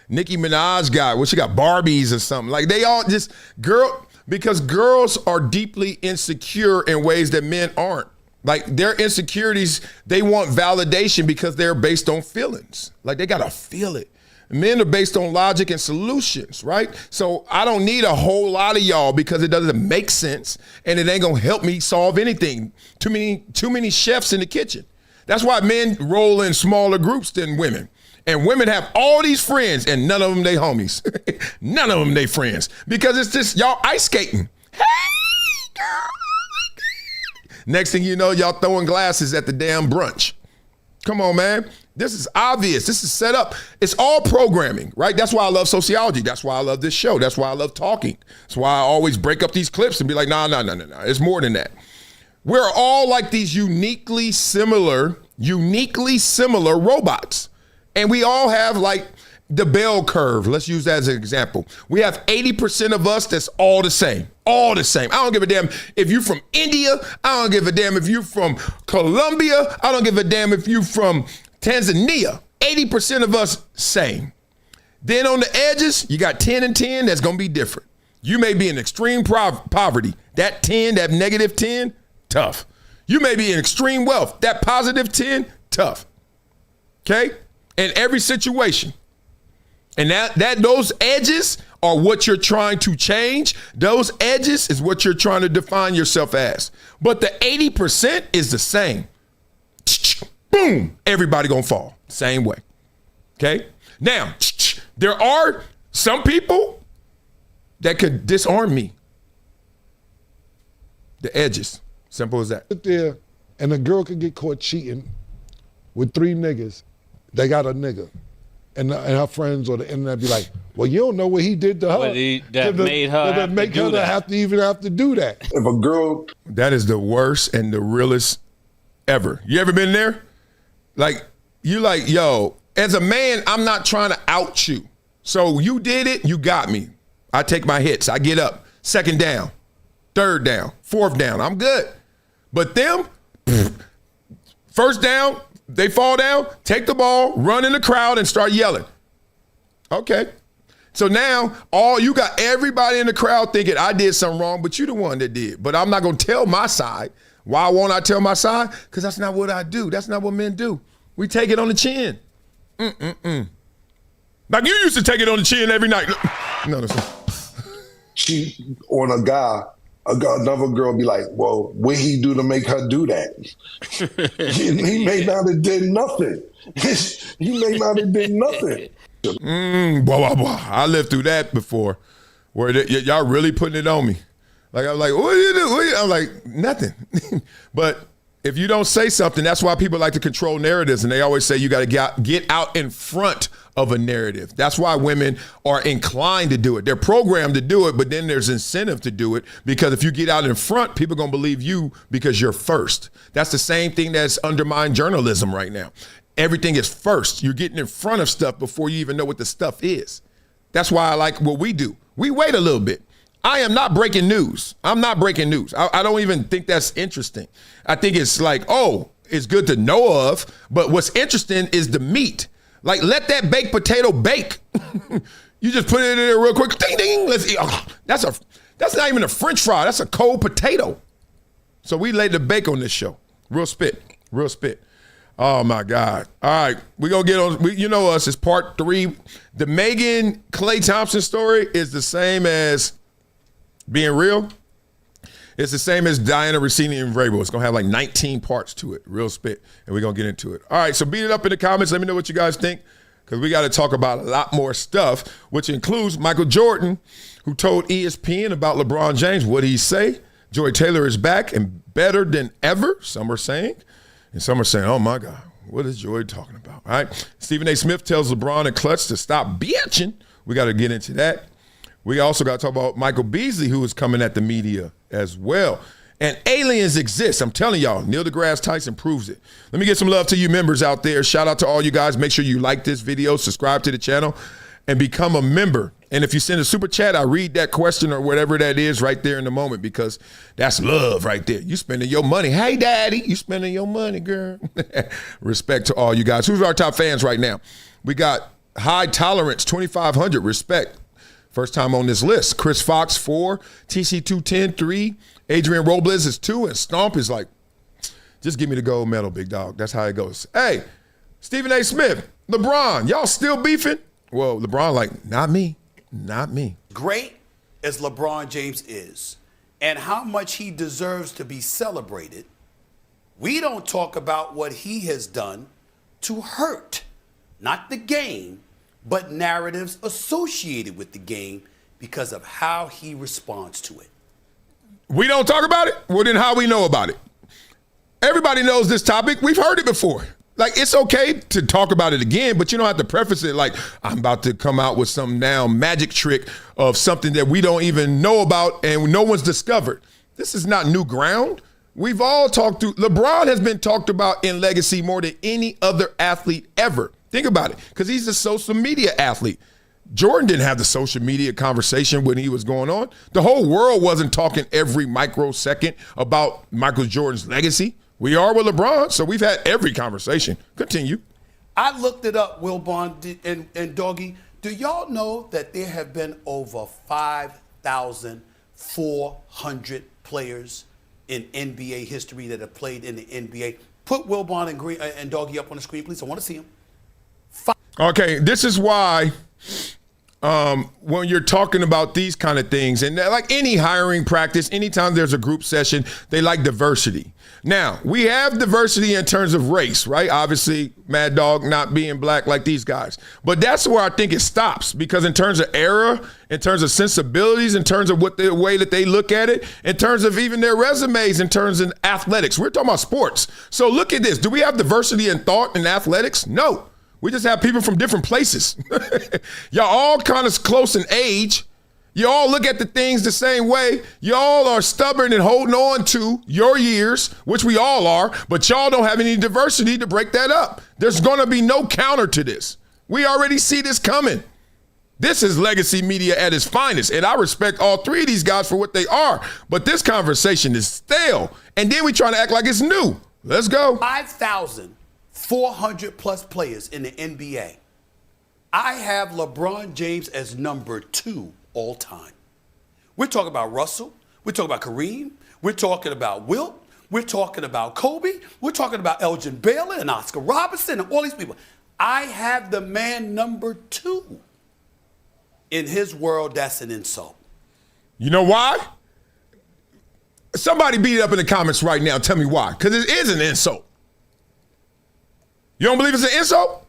Nicki Minaj got, what she got, Barbies or something. Like they all just because girls are deeply insecure in ways that men aren't. Like their insecurities, they want validation because they're based on feelings. Like they gotta feel it. Men are based on logic and solutions, right? So I don't need a whole lot of y'all because it doesn't make sense and it ain't gonna help me solve anything. Too many chefs in the kitchen. That's why men roll in smaller groups than women. And women have all these friends and none of them they homies. None of them they friends. Because it's just y'all ice skating. Hey, girl. Next thing you know, y'all throwing glasses at the damn brunch. Come on, man. This is obvious. This is set up. It's all programming, right? That's why I love sociology. That's why I love this show. That's why I love talking. That's why I always break up these clips and be like, no. It's more than that. We're all like these uniquely similar robots. And we all have like the bell curve. Let's use that as an example. We have 80% of us that's all the same. All the same. I don't give a damn if you're from India. I don't give a damn if you're from Colombia. I don't give a damn if you're from Tanzania. 80% of us same. Then on the edges, you got 10 and 10 that's going to be different. You may be in extreme poverty. That 10, that negative 10, tough. You may be in extreme wealth. That positive 10, tough. Okay? In every situation. And those edges are what you're trying to change. Those edges is what you're trying to define yourself as. But the 80% is the same. Boom, everybody gonna fall. Same way. Okay? Now, there are some people that could disarm me. The edges. Simple as that. There, and a girl could get caught cheating with 3 niggas. They got a nigga. And her friends or the internet be like, well, you don't know what he did to her. That made her have to do that. If a girl... That is the worst and the realest ever. You ever been there? Like, you like, yo, as a man, I'm not trying to out you. So you did it, you got me. I take my hits. I get up. 2nd down, 3rd down, 4th down. I'm good. But them, 1st down, they fall down, take the ball, run in the crowd, and start yelling. Okay. So now you got everybody in the crowd thinking I did something wrong, but you the one that did. But I'm not going to tell my side. Why won't I tell my side? Because that's not what I do. That's not what men do. We take it on the chin. Like you used to take it on the chin every night. No, that's not. She on a guy, another girl be like, well, what he do to make her do that? He may not have did nothing. He may not have did nothing. I lived through that before where y'all really putting it on me. Like, I'm like, what do you do? I'm like, nothing. But if you don't say something, that's why people like to control narratives. And they always say you got to get out in front of a narrative. That's why women are inclined to do it. They're programmed to do it, but then there's incentive to do it because if you get out in front, people are going to believe you because you're first. That's the same thing that's undermined journalism right now. Everything is first. You're getting in front of stuff before you even know what the stuff is. That's why I like what we do. We wait a little bit. I am not breaking news. I'm not breaking news. I don't even think that's interesting. I think it's like, oh, it's good to know of, but what's interesting is the meat. Like, let that baked potato bake. You just put it in there real quick. Ding, ding. Let's eat. Oh, that's not even a French fry. That's a cold potato. So we laid the bake on this show. Real spit. Oh my God. All right. We're going to get on. You know us. It's part 3. The Megan Klay Thompson story is the same as being real. It's the same as Diana Rossini and Vrabel. It's going to have like 19 parts to it. Real spit. And we're going to get into it. All right. So beat it up in the comments. Let me know what you guys think, because we got to talk about a lot more stuff, which includes Michael Jordan, who told ESPN about LeBron James. What did he say? Joy Taylor is back and better than ever, some are saying. And some are saying, oh, my God, what is Joy talking about? All right. Stephen A. Smith tells LeBron and Clutch to stop bitching. We got to get into that. We also got to talk about Michael Beasley, who is coming at the media as well. And aliens exist. I'm telling y'all, Neil deGrasse Tyson proves it. Let me get some love to you members out there. Shout out to all you guys. Make sure you like this video, subscribe to the channel, and become a member. And if you send a super chat, I read that question or whatever that is right there in the moment, because that's love right there. You spending your money. Hey, daddy, you spending your money, girl. Respect to all you guys. Who's our top fans right now? We got High Tolerance, 2,500. Respect. First time on this list. Chris Fox, 4. TC210, 3. Adrian Robles is 2. And Stomp is like, just give me the gold medal, big dog. That's how it goes. Hey, Stephen A. Smith, LeBron, y'all still beefing? Well, LeBron like, not me. Not me. Great as LeBron James is, and how much he deserves to be celebrated, we don't talk about what he has done to hurt, not the game, but narratives associated with the game because of how he responds to it. We don't talk about it? Well, then how we know about it? Everybody knows this topic. We've heard it before. Like, it's okay to talk about it again, but you don't have to preface it like, I'm about to come out with some now magic trick of something that we don't even know about and no one's discovered. This is not new ground. We've all talked through. LeBron has been talked about in legacy more than any other athlete ever. Think about it, because he's a social media athlete. Jordan didn't have the social media conversation when he was going on. The whole world wasn't talking every microsecond about Michael Jordan's legacy. We are with LeBron, so we've had every conversation. Continue. I looked it up, Wilbon and Doggy. Do y'all know that there have been over 5,400 players in NBA history that have played in the NBA? Put Wilbon and Doggy up on the screen, please. I want to see them. Okay, this is why when you're talking about these kind of things, and like any hiring practice, anytime there's a group session, they like diversity. Now, we have diversity in terms of race, right? Obviously, Mad Dog not being black like these guys. But that's where I think it stops, because in terms of era, in terms of sensibilities, in terms of what the way that they look at it, in terms of even their resumes, in terms of athletics, we're talking about sports. So look at this. Do we have diversity in thought in athletics? No. We just have people from different places. Y'all all kind of close in age. You all look at the things the same way. Y'all are stubborn and holding on to your years, which we all are, but y'all don't have any diversity to break that up. There's going to be no counter to this. We already see this coming. This is legacy media at its finest, and I respect all 3 of these guys for what they are, but this conversation is stale, and then we trying to act like it's new. Let's go. 5,400 plus players in the NBA. I have LeBron James as number 2 all time. We're talking about Russell. We're talking about Kareem. We're talking about Wilt. We're talking about Kobe. We're talking about Elgin Baylor and Oscar Robertson and all these people. I have the man number 2. In his world, that's an insult. You know why? Somebody beat it up in the comments right now. Tell me why. Because it is an insult. You don't believe it's an insult?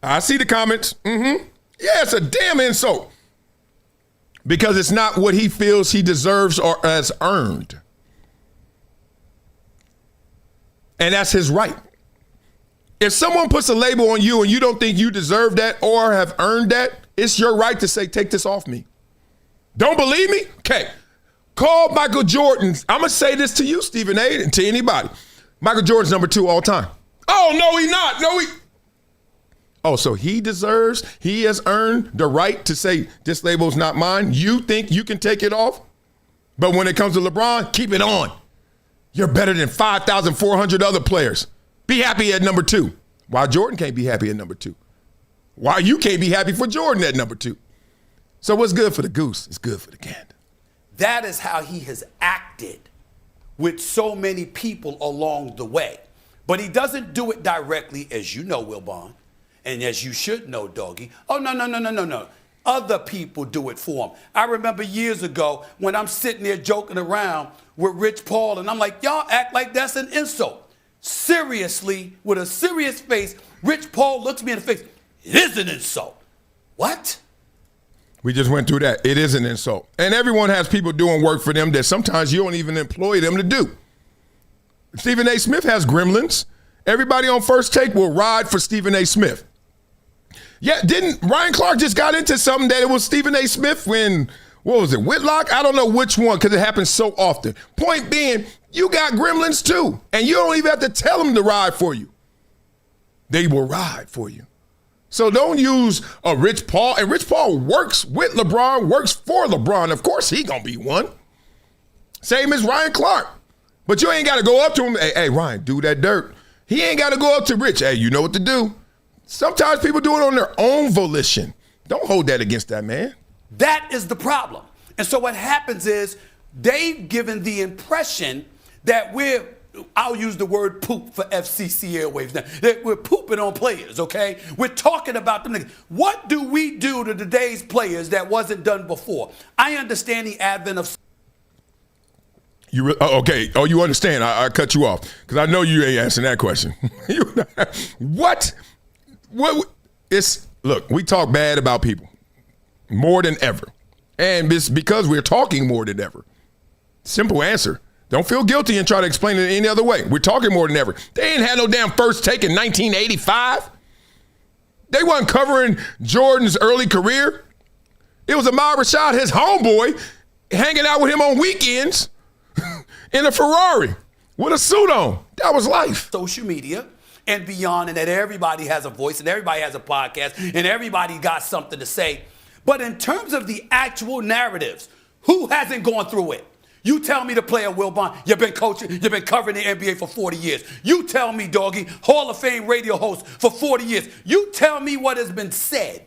I see the comments. Yeah, it's a damn insult. Because it's not what he feels he deserves or has earned. And that's his right. If someone puts a label on you and you don't think you deserve that or have earned that, it's your right to say, take this off me. Don't believe me? Okay. Call Michael Jordan. I'm going to say this to you, Stephen A., and to anybody. Michael Jordan's number 2 all time. Oh, no, he's not. Oh, so he has earned the right to say this label's not mine? You think you can take it off? But when it comes to LeBron, keep it on. You're better than 5,400 other players. Be happy at number 2. Why Jordan can't be happy at number 2? Why you can't be happy for Jordan at number 2? So what's good for the goose is good for the gander. That is how he has acted with so many people along the way. But he doesn't do it directly, as you know, Wilbon, and as you should know, Doggy. Oh, no. Other people do it for him. I remember years ago when I'm sitting there joking around with Rich Paul, and I'm like, y'all act like that's an insult. Seriously, with a serious face, Rich Paul looks me in the face. It is an insult. What? We just went through that. It is an insult. And everyone has people doing work for them that sometimes you don't even employ them to do. Stephen A. Smith has gremlins. Everybody on First Take will ride for Stephen A. Smith. Yeah, didn't Ryan Clark just got into something that it was Stephen A. Smith when, what was it, Whitlock? I don't know which one because it happens so often. Point being, you got gremlins too. And you don't even have to tell them to ride for you. They will ride for you. So don't use a Rich Paul. And Rich Paul works with LeBron, works for LeBron. Of course he gonna be one. Same as Ryan Clark. But you ain't got to go up to him. Hey, Ryan, do that dirt. He ain't got to go up to Rich. Hey, you know what to do. Sometimes people do it on their own volition. Don't hold that against that man. That is the problem. And so what happens is they've given the impression that I'll use the word poop for FCC airwaves now, that we're pooping on players, okay? We're talking about them niggas. What do we do to today's players that wasn't done before? I understand the advent of... Okay. Oh, you understand. I cut you off because I know you ain't answering that question. What? Look, we talk bad about people more than ever. And it's because we're talking more than ever. Simple answer. Don't feel guilty and try to explain it any other way. We're talking more than ever. They ain't had no damn First Take in 1985. They wasn't covering Jordan's early career. It was Ahmad Rashad, his homeboy, hanging out with him on weekends in a Ferrari with a suit on. That was life. Social media and beyond, and that everybody has a voice and everybody has a podcast and everybody got something to say. But in terms of the actual narratives, who hasn't gone through it? You tell me the player, Wilbon, you've been coaching, you've been covering the NBA for 40 years. You tell me, Doggy, Hall of Fame radio host for 40 years. You tell me what has been said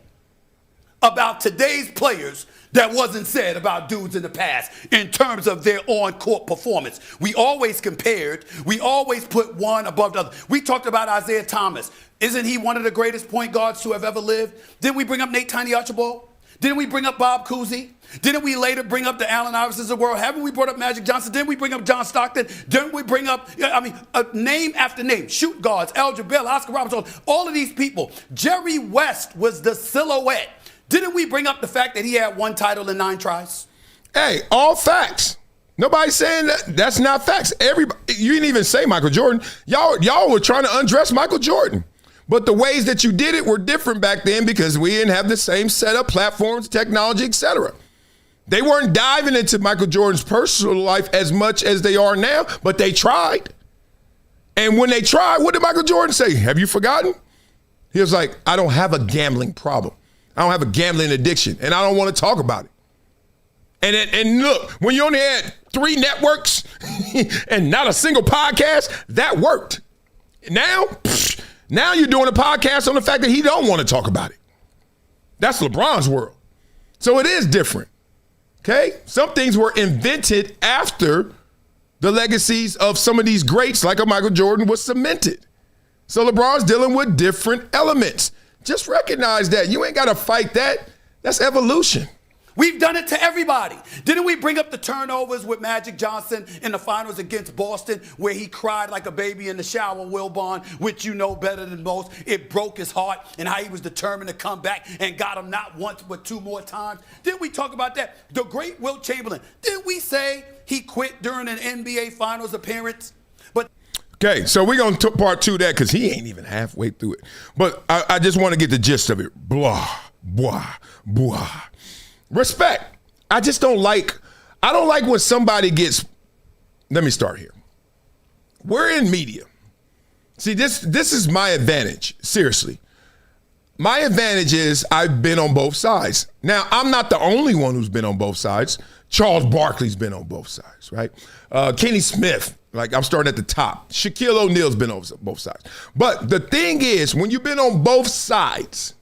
about today's players that wasn't said about dudes in the past in terms of their on-court performance. We always compared. We always put one above the other. We talked about Isaiah Thomas. Isn't he one of the greatest point guards to have ever lived? Didn't we bring up Nate Tiny Archibald? Didn't we bring up Bob Cousy? Didn't we later bring up the Allen Iversons of the world? Haven't we brought up Magic Johnson? Didn't we bring up John Stockton? Didn't we bring up, name after name, shoot guards, Elgin Bell, Oscar Robertson, all of these people. Jerry West was the silhouette. Didn't we bring up the fact that he had one title in 9 tries? Hey, all facts. Nobody's saying that. That's not facts. Everybody, you didn't even say Michael Jordan. Y'all were trying to undress Michael Jordan. But the ways that you did it were different back then because we didn't have the same setup, platforms, technology, etc. They weren't diving into Michael Jordan's personal life as much as they are now, but they tried. And when they tried, what did Michael Jordan say? Have you forgotten? He was like, I don't have a gambling problem. I don't have a gambling addiction, and I don't want to talk about it. And look, when you only had 3 networks and not a single podcast, that worked. Now you're doing a podcast on the fact that he don't want to talk about it. That's LeBron's world. So it is different. Okay? Some things were invented after the legacies of some of these greats like a Michael Jordan was cemented. So LeBron's dealing with different elements. Just recognize that. You ain't got to fight that. That's evolution. We've done it to everybody. Didn't we bring up the turnovers with Magic Johnson in the finals against Boston where he cried like a baby in the shower, Wilbon, which you know better than most. It broke his heart and how he was determined to come back and got him not once but 2 more times. Didn't we talk about that? The great Wilt Chamberlain. Didn't we say he quit during an NBA Finals appearance? Okay, so we're going to part 2 of that because he ain't even halfway through it. But I just want to get the gist of it. Blah, blah, blah. Respect. I don't like when somebody gets, let me start here. We're in media. See, this is my advantage, seriously. My advantage is I've been on both sides. Now, I'm not the only one who's been on both sides. Charles Barkley's been on both sides, right? Kenny Smith, like I'm starting at the top. Shaquille O'Neal's been on both sides. But the thing is, when you've been on both sides,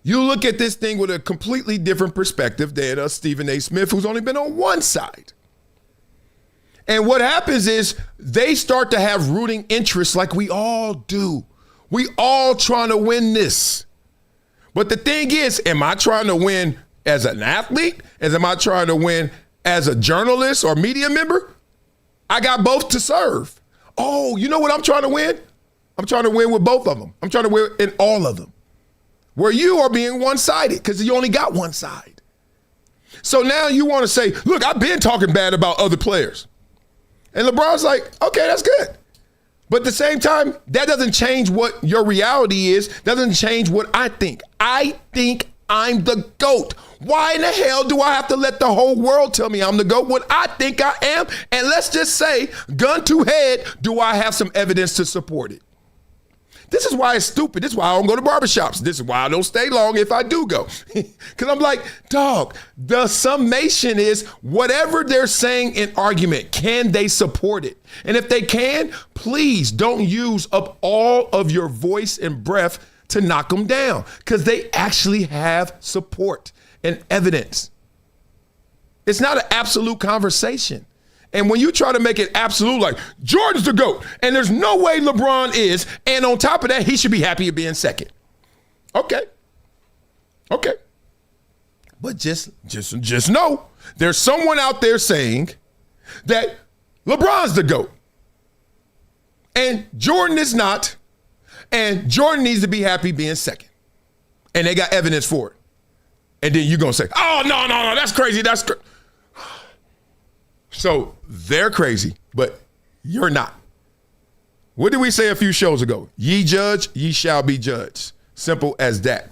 You look at this thing with a completely different perspective than Stephen A. Smith, who's only been on one side. And what happens is they start to have rooting interests like we all do. We all trying to win this. But the thing is, am I trying to win as an athlete? Am I trying to win as a journalist or media member? I got both to serve. Oh, you know what I'm trying to win? I'm trying to win with both of them. I'm trying to win in all of them. Where you are being one-sided because you only got one side. So now you want to say, look, I've been talking bad about other players. And LeBron's like, okay, that's good. But at the same time, that doesn't change what your reality is. Doesn't change what I think. I think I'm the GOAT. Why in the hell do I have to let the whole world tell me I'm the GOAT when I think I am? And let's just say, gun to head, do I have some evidence to support it? This is why it's stupid. This is why I don't go to barbershops. This is why I don't stay long if I do go. Because I'm like, dog, the summation is whatever they're saying in argument, can they support it? And if they can, please don't use up all of your voice and breath to knock them down because they actually have support and evidence. It's not an absolute conversation. And when you try to make it absolute, like Jordan's the GOAT, and there's no way LeBron is, and on top of that, he should be happy at being second. Okay. But just know there's someone out there saying that LeBron's the GOAT, and Jordan is not, and Jordan needs to be happy being second. And they got evidence for it. And then you're going to say, oh, no, that's crazy. So they're crazy, but you're not. What did we say a few shows ago? Ye judge, ye shall be judged. Simple as that.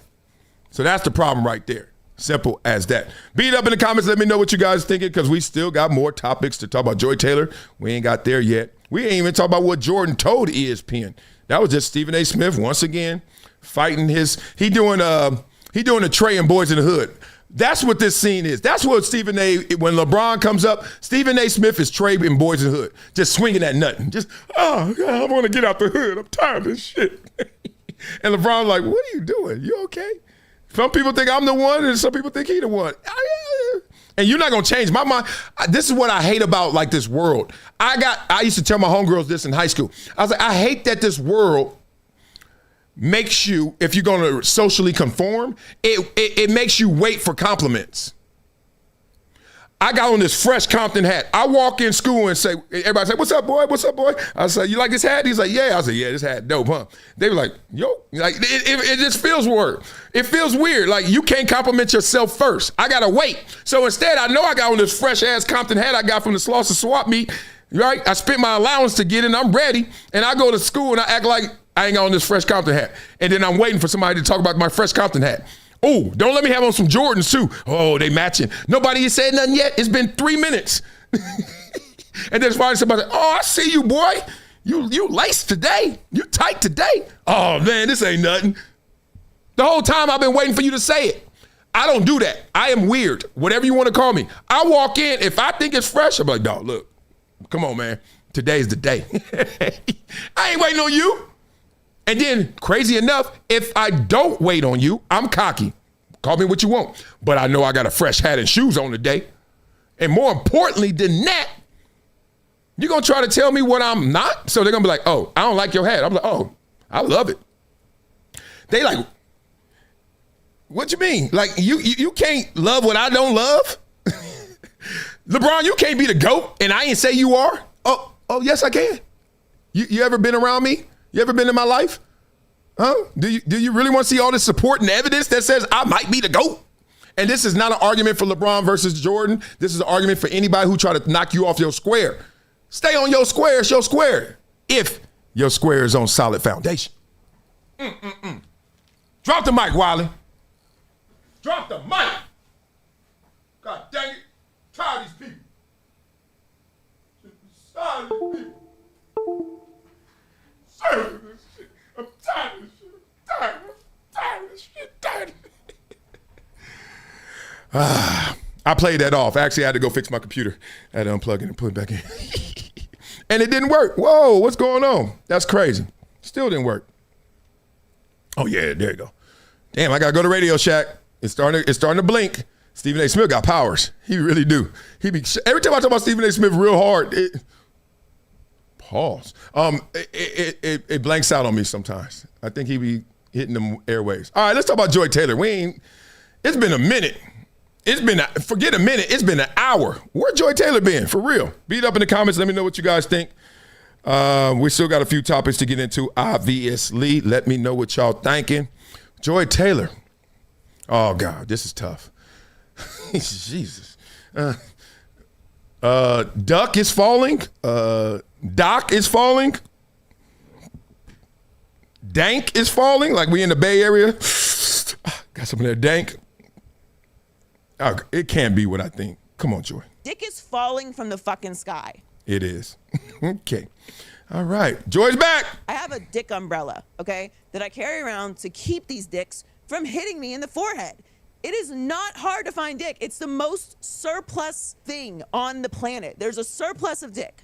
So that's the problem right there. Simple as that. Beat up in the comments. Let me know what you guys thinking because we still got more topics to talk about. Joy Taylor, we ain't got there yet. We ain't even talk about what Jordan told ESPN. That was just Stephen A. Smith once again fighting he doing a Trey and Boys in the Hood. That's what this scene is. That's what when LeBron comes up, Stephen A. Smith is Trey in Boys in the Hood, just swinging at nothing. Just, oh, God, I want to get out the hood. I'm tired of this shit. And LeBron's like, what are you doing? You okay? Some people think I'm the one, and some people think he the one. And you're not going to change my mind. This is what I hate about, like, this world. I used to tell my homegirls this in high school. I was like, I hate that this world makes you, if you're going to socially conform, it makes you wait for compliments. I got on this fresh Compton hat. I walk in school and say, everybody say, what's up, boy? What's up, boy? I say, you like this hat? He's like, yeah. I said, yeah, this hat dope, huh? They were like, yo, like it just feels weird. It feels weird. Like you can't compliment yourself first. I got to wait. So instead, I know I got on this fresh ass Compton hat I got from the Slauson swap meet, right? I spent my allowance to get it and I'm ready. And I go to school and I act like I ain't got on this fresh Compton hat. And then I'm waiting for somebody to talk about my fresh Compton hat. Oh, don't let me have on some Jordans too. Oh, they matching. Nobody has said nothing yet. It's been 3 minutes. And then finally somebody, oh, I see you, boy. You laced today. You tight today. Oh, man, this ain't nothing. The whole time I've been waiting for you to say it. I don't do that. I am weird, whatever you want to call me. I walk in. If I think it's fresh, I'm like, dog, look, come on, man. Today's the day. I ain't waiting on you. And then, crazy enough, if I don't wait on you, I'm cocky. Call me what you want. But I know I got a fresh hat and shoes on today. And more importantly than that, you're going to try to tell me what I'm not? So they're going to be like, oh, I don't like your hat. I'm like, oh, I love it. They like, what you mean? Like, you can't love what I don't love? LeBron, you can't be the GOAT and I ain't say you are? Oh, yes, I can. You ever been around me? You ever been in my life? Huh? Do you really want to see all this support and evidence that says I might be the GOAT? And this is not an argument for LeBron versus Jordan. This is an argument for anybody who try to knock you off your square. Stay on your square. It's your square. If your square is on solid foundation. Drop the mic, Wiley. Drop the mic. God dang it. Tired of these people. Tired of these people. I'm tired of this shit. Tired of this shit. Tired of it. I played that off. Actually, I had to go fix my computer. I had to unplug it and put it back in. And it didn't work. Whoa, what's going on? That's crazy. Still didn't work. Oh, yeah, there you go. Damn, I gotta go to Radio Shack. It's starting to blink. Stephen A. Smith got powers. He really do. Every time I talk about Stephen A. Smith real hard, pause. It blanks out on me sometimes. I think he be hitting them airwaves. All right, let's talk about Joy Taylor. It's been a minute. Forget a minute. It's been an hour. Where Joy Taylor been? For real. Beat up in the comments. Let me know what you guys think. We still got a few topics to get into, obviously. Let me know what y'all thinking. Joy Taylor. Oh, God, this is tough. Jesus. Duck is falling. Doc is falling. Dank is falling, like we in the Bay Area. Got some of that dank. Oh, it can't be what I think. Come on, Joy. Dick is falling from the fucking sky. It is. Okay. All right. Joy's back. I have a dick umbrella, okay, that I carry around to keep these dicks from hitting me in the forehead. It is not hard to find dick. It's the most surplus thing on the planet. There's a surplus of dick.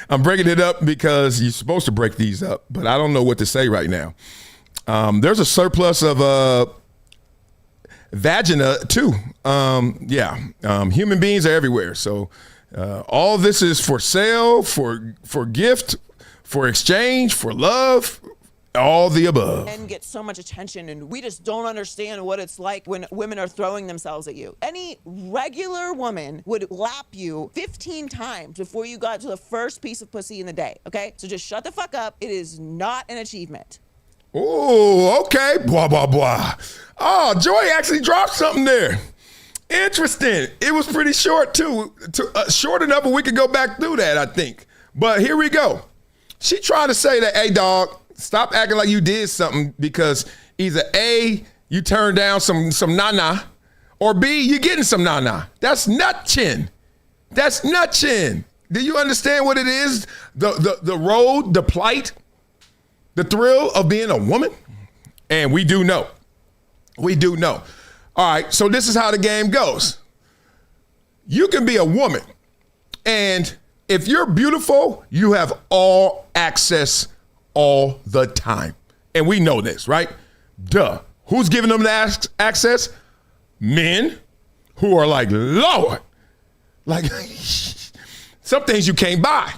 I'm breaking it up because you're supposed to break these up, but I don't know what to say right now. There's a surplus of vagina too. Human beings are everywhere. So all this is for sale, for gift, for exchange, for love, all the above. And get so much attention, and we just don't understand what it's like when women are throwing themselves at you. Any regular woman would lap you 15 times before you got to the first piece of pussy in the day, okay? So just shut the fuck up. It is not an achievement. Oh, okay. Blah, blah, blah. Oh, Joy actually dropped something there. Interesting. It was pretty short, too. Short enough where we could go back through that, I think. But here we go. She trying to say that, hey, dog, stop acting like you did something because either A, you turned down some nana, or B, you're getting some nana. That's nut chin. That's nut chin. Do you understand what it is? The road, the plight, the thrill of being a woman? And we do know. We do know. All right, so this is how the game goes. You can be a woman, and if you're beautiful, you have all access all the time. And we know this, right? Duh. Who's giving them the access? Men who are like, Lord, like some things you can't buy,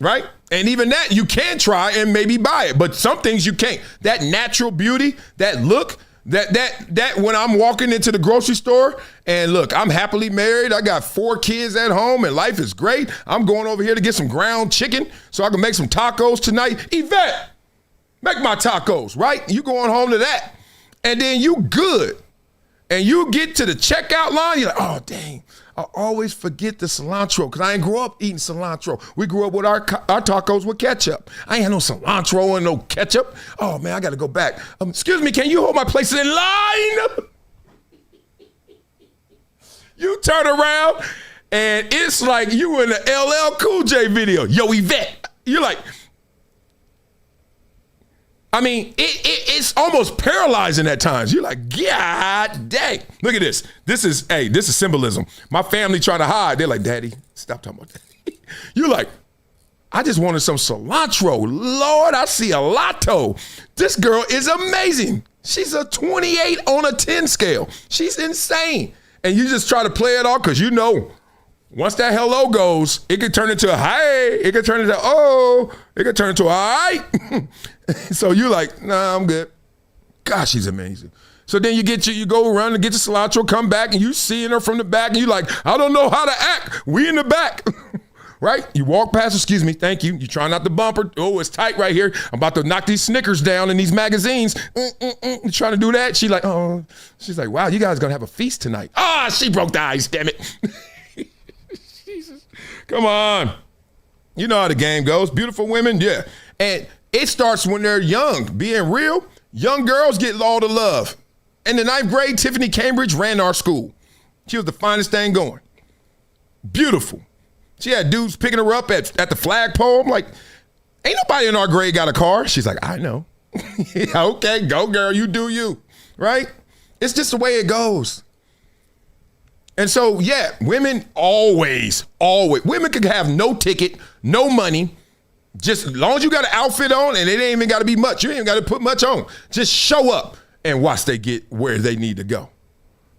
right? And even that you can try and maybe buy it, but some things you can't. That natural beauty, that look, that when I'm walking into the grocery store and look, I'm happily married. I got 4 kids at home and life is great. I'm going over here to get some ground chicken so I can make some tacos tonight. Yvette, make my tacos, right? You going home to that. And then you good. And you get to the checkout line, you're like, oh, dang, I always forget the cilantro because I ain't grew up eating cilantro. We grew up with our tacos with ketchup. I ain't had no cilantro and no ketchup. Oh, man, I got to go back. Excuse me, can you hold my place in line? You turn around, and it's like you in the LL Cool J video. Yo, Yvette. You're like, I mean, it's almost paralyzing at times. You're like, God dang. Look at this. This is symbolism. My family try to hide. They're like, Daddy, stop talking about that. You're like, I just wanted some cilantro. Lord, I see a lotto. This girl is amazing. She's a 28 on a 10 scale. She's insane. And you just try to play it off because you know, once that hello goes, it could turn into a hey. It could turn into oh. It could turn into a all right. So you're like, nah, I'm good. Gosh, she's amazing. So then you go around and get your cilantro, come back, and you seeing her from the back, and you like, I don't know how to act. We in the back, right? You walk past, excuse me, thank you. You try not to bump her. Oh, it's tight right here. I'm about to knock these Snickers down in these magazines. You trying to do that? She like, oh, she's like, wow, you guys gonna have a feast tonight. Ah, she broke the ice, damn it. Jesus, come on. You know how the game goes. Beautiful women, yeah. And it starts when they're young. Being real, young girls get all the love. In the 9th grade, Tiffany Cambridge ran our school. She was the finest thing going. Beautiful. She had dudes picking her up at the flagpole. I'm like, ain't nobody in our grade got a car. She's like, I know. Okay, go girl, you do you, right? It's just the way it goes. And so, yeah, women always, women could have no ticket, no money, Just as long as you got an outfit on, and it ain't even got to be much. You ain't even got to put much on. Just show up and watch they get where they need to go.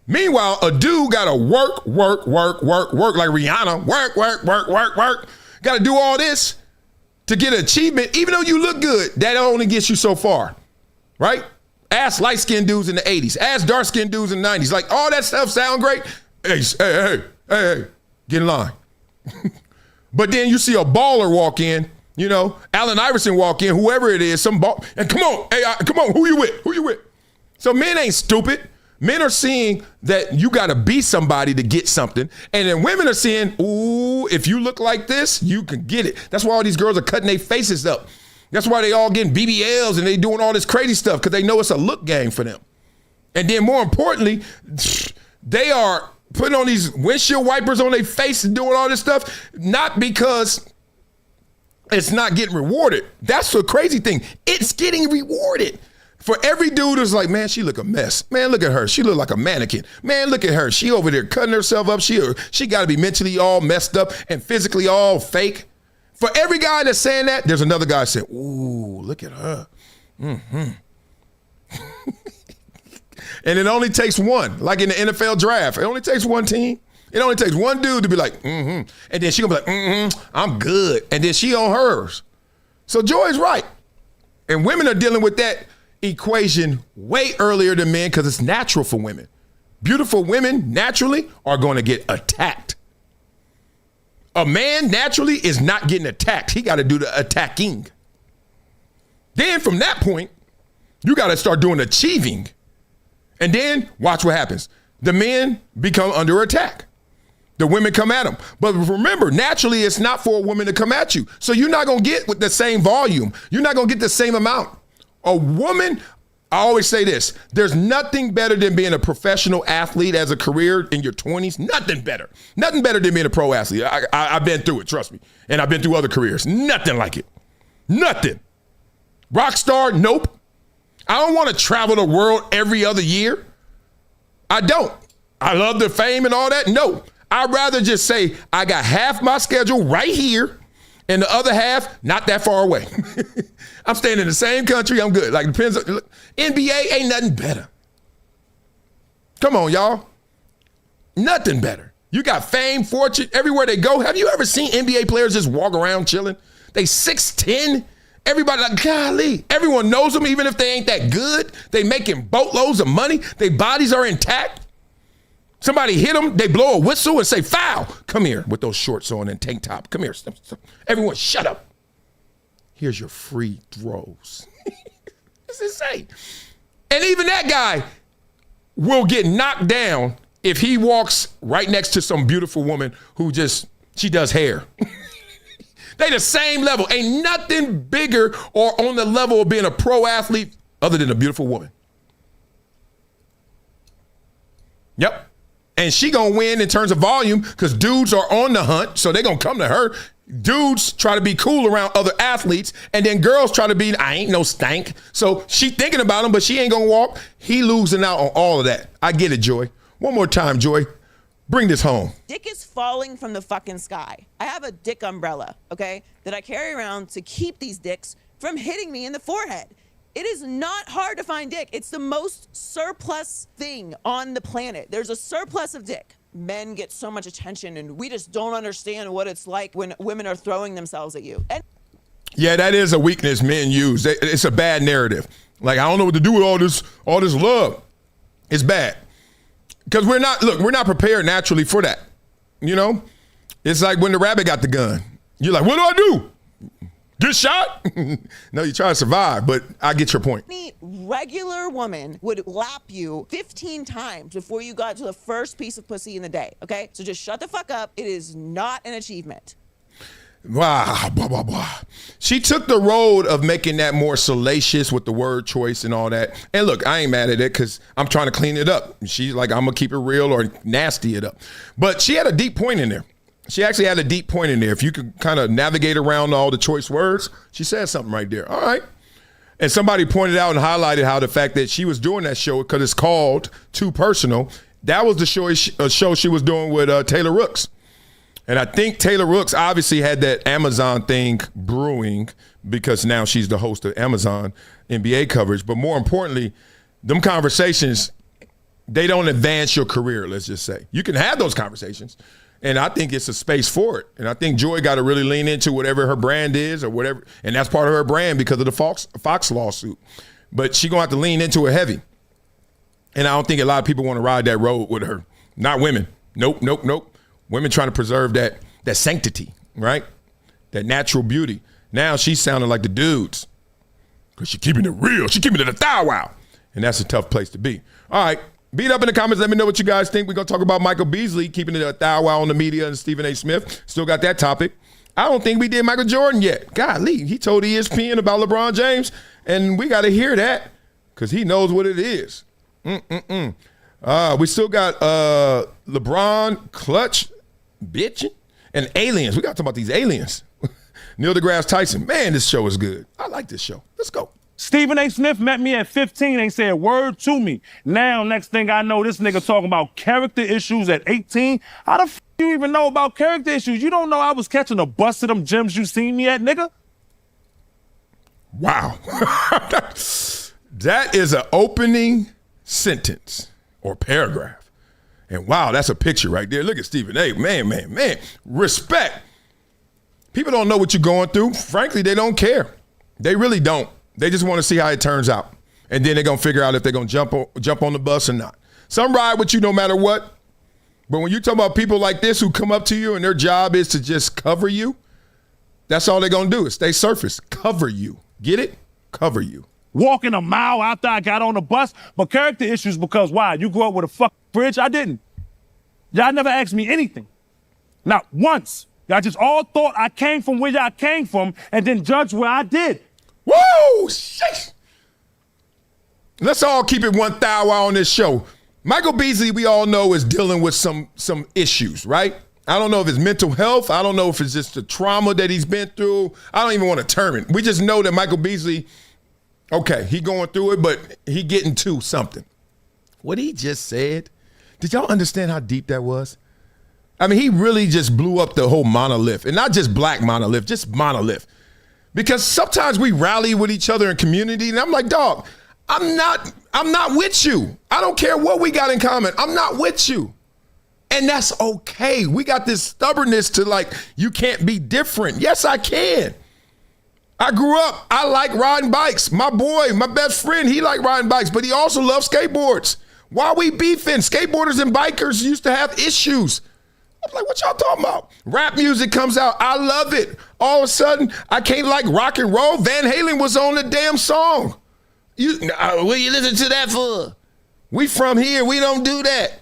Meanwhile, a dude got to work like Rihanna. Work. Got to do all this to get an achievement. Even though you look good, that only gets you so far, right? Ask light-skinned dudes in the 80s. Ask dark-skinned dudes in the 90s. Like, all that stuff sound great. Hey, get in line. But then you see a baller walk in, you know, Allen Iverson walk in, whoever it is, some ball, and come on, who you with? So men ain't stupid. Men are seeing that you got to be somebody to get something. And then women are seeing, ooh, if you look like this, you can get it. That's why all these girls are cutting their faces up. That's why they all getting BBLs and they doing all this crazy stuff, because they know it's a look game for them. And then more importantly, they are putting on these windshield wipers on their face and doing all this stuff, not because it's not getting rewarded. That's the crazy thing. It's getting rewarded. For every dude who's like, man, she look a mess. Man, look at her. She look like a mannequin. Man, look at her. She over there cutting herself up. She got to be mentally all messed up and physically all fake. For every guy that's saying that, there's another guy saying, ooh, look at her. Mm-hmm. And it only takes one, like in the NFL draft. It only takes one team. It only takes one dude to be like, mm-hmm. And then she gonna be like, I'm good. And then she on hers. So Joy's right. And women are dealing with that equation way earlier than men, because it's natural for women. Beautiful women naturally are going to get attacked. A man naturally is not getting attacked. He got to do the attacking. Then from that point, you got to start doing achieving. And then watch what happens. The men become under attack. The women come at them. But remember, naturally, it's not for a woman to come at you. So you're not going to get with the same volume. You're not going to get the same amount. A woman, I always say this, there's nothing better than being a professional athlete as a career in your 20s. Nothing better. Nothing better than being a pro athlete. I've been through it, trust me. And I've been through other careers. Nothing like it. Nothing. Rock star, nope. I don't want to travel the world every other year. I don't. I love the fame and all that. No. I'd rather just say I got half my schedule right here and the other half not that far away. I'm staying in the same country. I'm good. Like, depends. NBA ain't nothing better. Come on, y'all. Nothing better. You got fame, fortune, everywhere they go. Have you ever seen NBA players just walk around chilling? They 6'10". Everybody like, golly. Everyone knows them, even if they ain't that good. They making boatloads of money. Their bodies are intact. Somebody hit them, they blow a whistle and say, foul. Come here with those shorts on and tank top. Come here. Everyone, shut up. Here's your free throws. It's insane. And even that guy will get knocked down if he walks right next to some beautiful woman who she does hair. They the same level. Ain't nothing bigger or on the level of being a pro athlete other than a beautiful woman. Yep. And she gonna win in terms of volume because dudes are on the hunt, so they gonna come to her. Dudes try to be cool around other athletes, and then girls try to be, I ain't no stank. So she thinking about him, but she ain't gonna walk. He losing out on all of that. I get it, Joy. One more time, Joy. Bring this home. Dick is falling from the fucking sky. I have a dick umbrella, okay, that I carry around to keep these dicks from hitting me in the forehead. It is not hard to find dick. It's the most surplus thing on the planet. There's a surplus of dick. Men get so much attention, and we just don't understand what it's like when women are throwing themselves at you. Yeah, that is a weakness men use. It's a bad narrative. Like, I don't know what to do with all this love. It's bad. Because we're not prepared naturally for that. You know? It's like when the rabbit got the gun. You're like, what do I do? Get shot? No, you try to survive, but I get your point. Any regular woman would lap you 15 times before you got to the first piece of pussy in the day, okay? So just shut the fuck up. It is not an achievement. Wow, blah, blah, blah. She took the road of making that more salacious with the word choice and all that. And look, I ain't mad at it because I'm trying to clean it up. She's like, I'm going to keep it real or nasty it up. But she had a deep point in there. She actually had a deep point in there. If you could kind of navigate around all the choice words, she said something right there. All right. And somebody pointed out and highlighted how the fact that she was doing that show because it's called Too Personal. That was the show she was doing with Taylor Rooks. And I think Taylor Rooks obviously had that Amazon thing brewing because now she's the host of Amazon NBA coverage. But more importantly, them conversations, they don't advance your career, let's just say. You can have those conversations, and I think it's a space for it. And I think Joy got to really lean into whatever her brand is or whatever, and that's part of her brand because of the Fox lawsuit. But she's going to have to lean into it heavy. And I don't think a lot of people want to ride that road with her. Not women. Nope. Women trying to preserve that sanctity, right? That natural beauty. Now she's sounding like the dudes because she's keeping it real. She's keeping it a thou wow. And that's a tough place to be. All right. Beat up in the comments. Let me know what you guys think. We're going to talk about Michael Beasley keeping it a thou wow on the media and Stephen A. Smith. Still got that topic. I don't think we did Michael Jordan yet. Golly, he told ESPN about LeBron James, and we got to hear that because he knows what it is. We still got LeBron, Clutch, bitching, and aliens. We got to talk about these aliens. Neil deGrasse Tyson. Man, this show is good. I like this show. Let's go. Stephen A. Smith met me at 15, ain't said a word to me. Now, next thing I know, this nigga talking about character issues at 18. How the f*** you even know about character issues? You don't know I was catching a bus to them gyms you seen me at, nigga? Wow. That is an opening sentence or paragraph. And wow, that's a picture right there. Look at Stephen A. Man. Respect. People don't know what you're going through. Frankly, they don't care. They really don't. They just want to see how it turns out. And then they're going to figure out if they're going to jump on the bus or not. Some ride with you no matter what. But when you talk about people like this who come up to you and their job is to just cover you, that's all they're going to do is stay surface. Cover you. Get it? Cover you. Walking a mile after I got on the bus, but character issues because why? You grew up with a fucking fridge? I didn't. Y'all never asked me anything. Not once. Y'all just all thought I came from where y'all came from and then judged where I did. Woo! Sheesh. Let's all keep it one thou on this show. Michael Beasley, we all know, is dealing with some issues, right? I don't know if it's mental health. I don't know if it's just the trauma that he's been through. I don't even want to term it. We just know that Michael Beasley, okay, he going through it, but he getting to something. What he just said, did y'all understand how deep that was? I mean, he really just blew up the whole monolith, and not just black monolith, just monolith. Because sometimes we rally with each other in community, and I'm like, dog, I'm not with you. I don't care what we got in common. I'm not with you. And that's okay. We got this stubbornness to like, you can't be different. Yes, I can. I grew up, I like riding bikes. My boy, my best friend, he liked riding bikes, but he also loves skateboards. Why we beefing? Skateboarders and bikers used to have issues. I'm like, what y'all talking about? Rap music comes out. I love it. All of a sudden, I can't like rock and roll. Van Halen was on the damn song. What you listen to that for? We from here. We don't do that.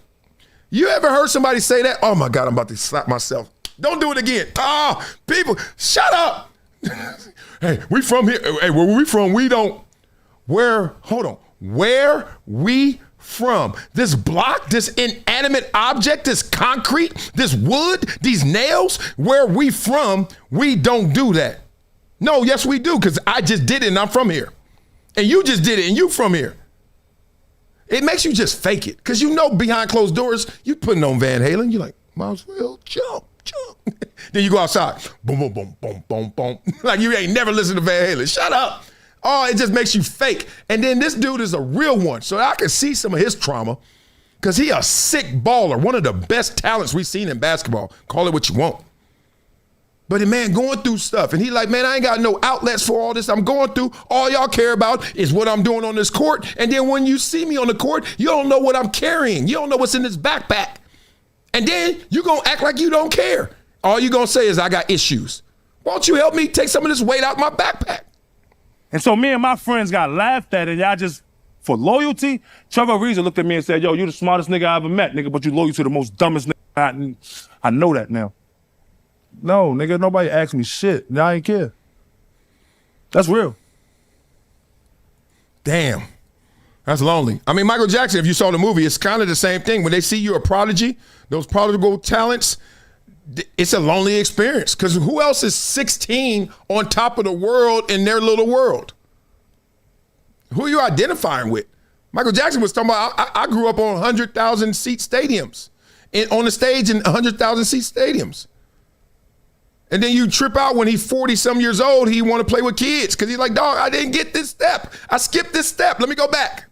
You ever heard somebody say that? Oh, my God, I'm about to slap myself. Don't do it again. People, shut up. Hey, we from here. Hey, where we from, we don't. Where we from? This block, this inanimate object, this concrete, this wood, these nails, where we from, we don't do that. No, yes, we do, because I just did it and I'm from here. And you just did it and you from here. It makes you just fake it, because you know behind closed doors, you putting on Van Halen, you're like, might as well jump. Then you go outside, boom, boom, boom, boom, boom, boom. Like you ain't never listened to Van Halen. Shut up. Oh, it just makes you fake. And then this dude is a real one. So I can see some of his trauma because he a sick baller, one of the best talents we've seen in basketball. Call it what you want. But the man going through stuff. And he like, man, I ain't got no outlets for all this I'm going through. All y'all care about is what I'm doing on this court. And then when you see me on the court, you don't know what I'm carrying. You don't know what's in this backpack. And then you going to act like you don't care. All you going to say is I got issues. Why don't you help me take some of this weight out my backpack? And so me and my friends got laughed at, and y'all just, for loyalty, Trevor Ariza looked at me and said, yo, you the smartest nigga I ever met, nigga, but you loyal to the most dumbest nigga. I know that now. No, nigga, nobody asked me shit. Y'all ain't care. That's real. Damn. That's lonely. I mean, Michael Jackson, if you saw the movie, it's kind of the same thing. When they see you a prodigy, those prodigal talents, it's a lonely experience, because who else is 16 on top of the world in their little world? Who are you identifying with? Michael Jackson was talking about, I grew up on 100,000 seat stadiums, on the stage in 100,000 seat stadiums. And then you trip out when he's 40-some years old, he want to play with kids because he's like, dog, I didn't get this step. I skipped this step. Let me go back.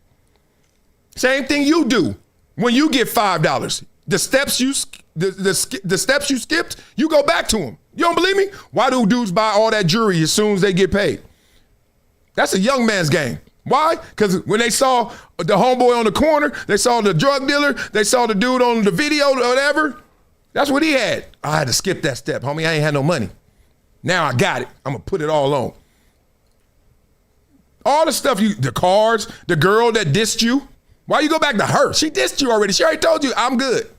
Same thing you do when you get $5. The steps you skipped, you go back to them. You don't believe me? Why do dudes buy all that jewelry as soon as they get paid? That's a young man's game. Why? Because when they saw the homeboy on the corner, they saw the drug dealer, they saw the dude on the video or whatever. That's what he had. I had to skip that step, homie. I ain't had no money. Now I got it. I'm going to put it all on. All the stuff the cars, the girl that dissed you. Why you go back to her? She dissed you already. She already told you, I'm good.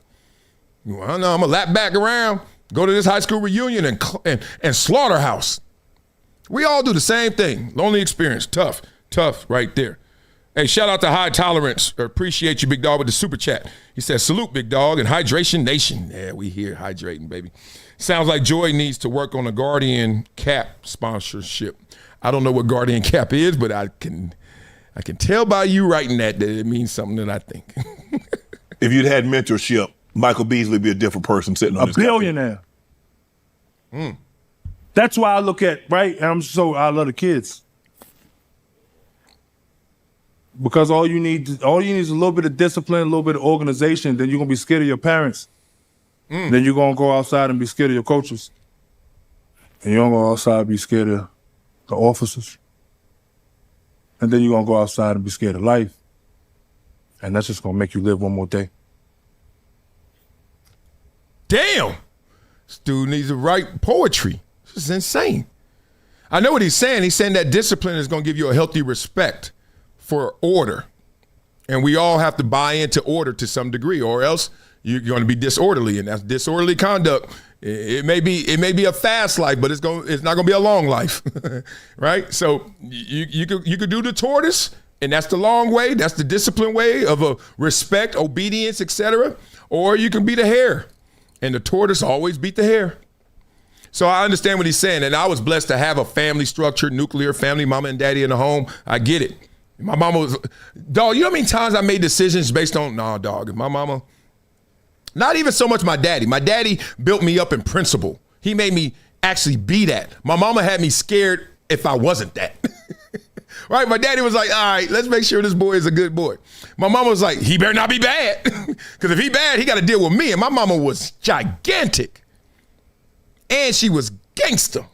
Well, no, I'm going to lap back around, go to this high school reunion and slaughterhouse. We all do the same thing. Lonely experience. Tough right there. Hey, shout out to High Tolerance. Appreciate you, Big Dog, with the super chat. He says, salute, Big Dog, and Hydration Nation. Yeah, we here hydrating, baby. Sounds like Joy needs to work on a Guardian Cap sponsorship. I don't know what Guardian Cap is, but I can tell by you writing that it means something that I think. If you'd had mentorship, Michael Beasley would be a different person sitting on this billionaire. That's why I look at, right? And I love the kids. Because all you need is a little bit of discipline, a little bit of organization. Then you're gonna be scared of your parents. Then you're gonna go outside and be scared of your coaches. And you're gonna go outside and be scared of the officers. And then you're gonna go outside and be scared of life. And that's just gonna make you live one more day. Damn! This dude needs to write poetry. This is insane. I know what he's saying. He's saying that discipline is gonna give you a healthy respect for order. And we all have to buy into order to some degree, or else you're going to be disorderly, and that's disorderly conduct. It may be a fast life, but it's not going to be a long life, right? So you could do the tortoise, and that's the long way. That's the disciplined way of respect, obedience, etc. Or you can be the hare, and the tortoise always beat the hare. So I understand what he's saying, and I was blessed to have a family structure, nuclear family, mama and daddy in the home. I get it. My mama was, dog, you know how many times I made decisions based on, dog, my mama, not even so much my daddy. My daddy built me up in principle. He made me actually be that. My mama had me scared if I wasn't that. Right? My daddy was like, all right, let's make sure this boy is a good boy. My mama was like, he better not be bad. Because if he bad, he got to deal with me. And my mama was gigantic. And she was gangster.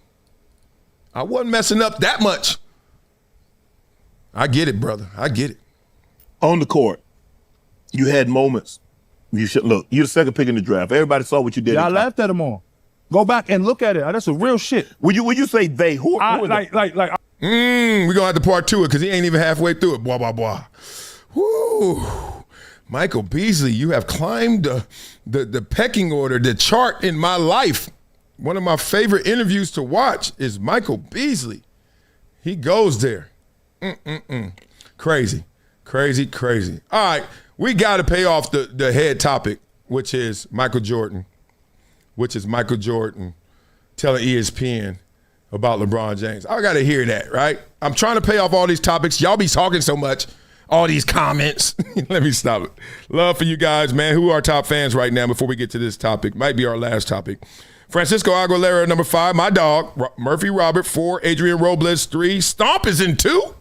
I wasn't messing up that much. I get it, brother. I get it. On the court, you had moments. You're the second pick in the draft. Everybody saw what you did. Yeah, I laughed at him all. Go back and look at it. That's a real shit. Would you say they? Who are they? We're going to have to part two it because he ain't even halfway through it. Blah, blah, blah. Woo. Michael Beasley, you have climbed the pecking order, the chart in my life. One of my favorite interviews to watch is Michael Beasley. He goes there. Crazy. All right, we got to pay off the head topic, which is Michael Jordan telling ESPN about LeBron James. I got to hear that, right? I'm trying to pay off all these topics. Y'all be talking so much, all these comments. Let me stop it. Love for you guys, man. Who are our top fans right now before we get to this topic? Might be our last topic. Francisco Aguilera, number 5. My dog, Murphy Robert, 4. Adrian Robles, 3. Stomp is in 2.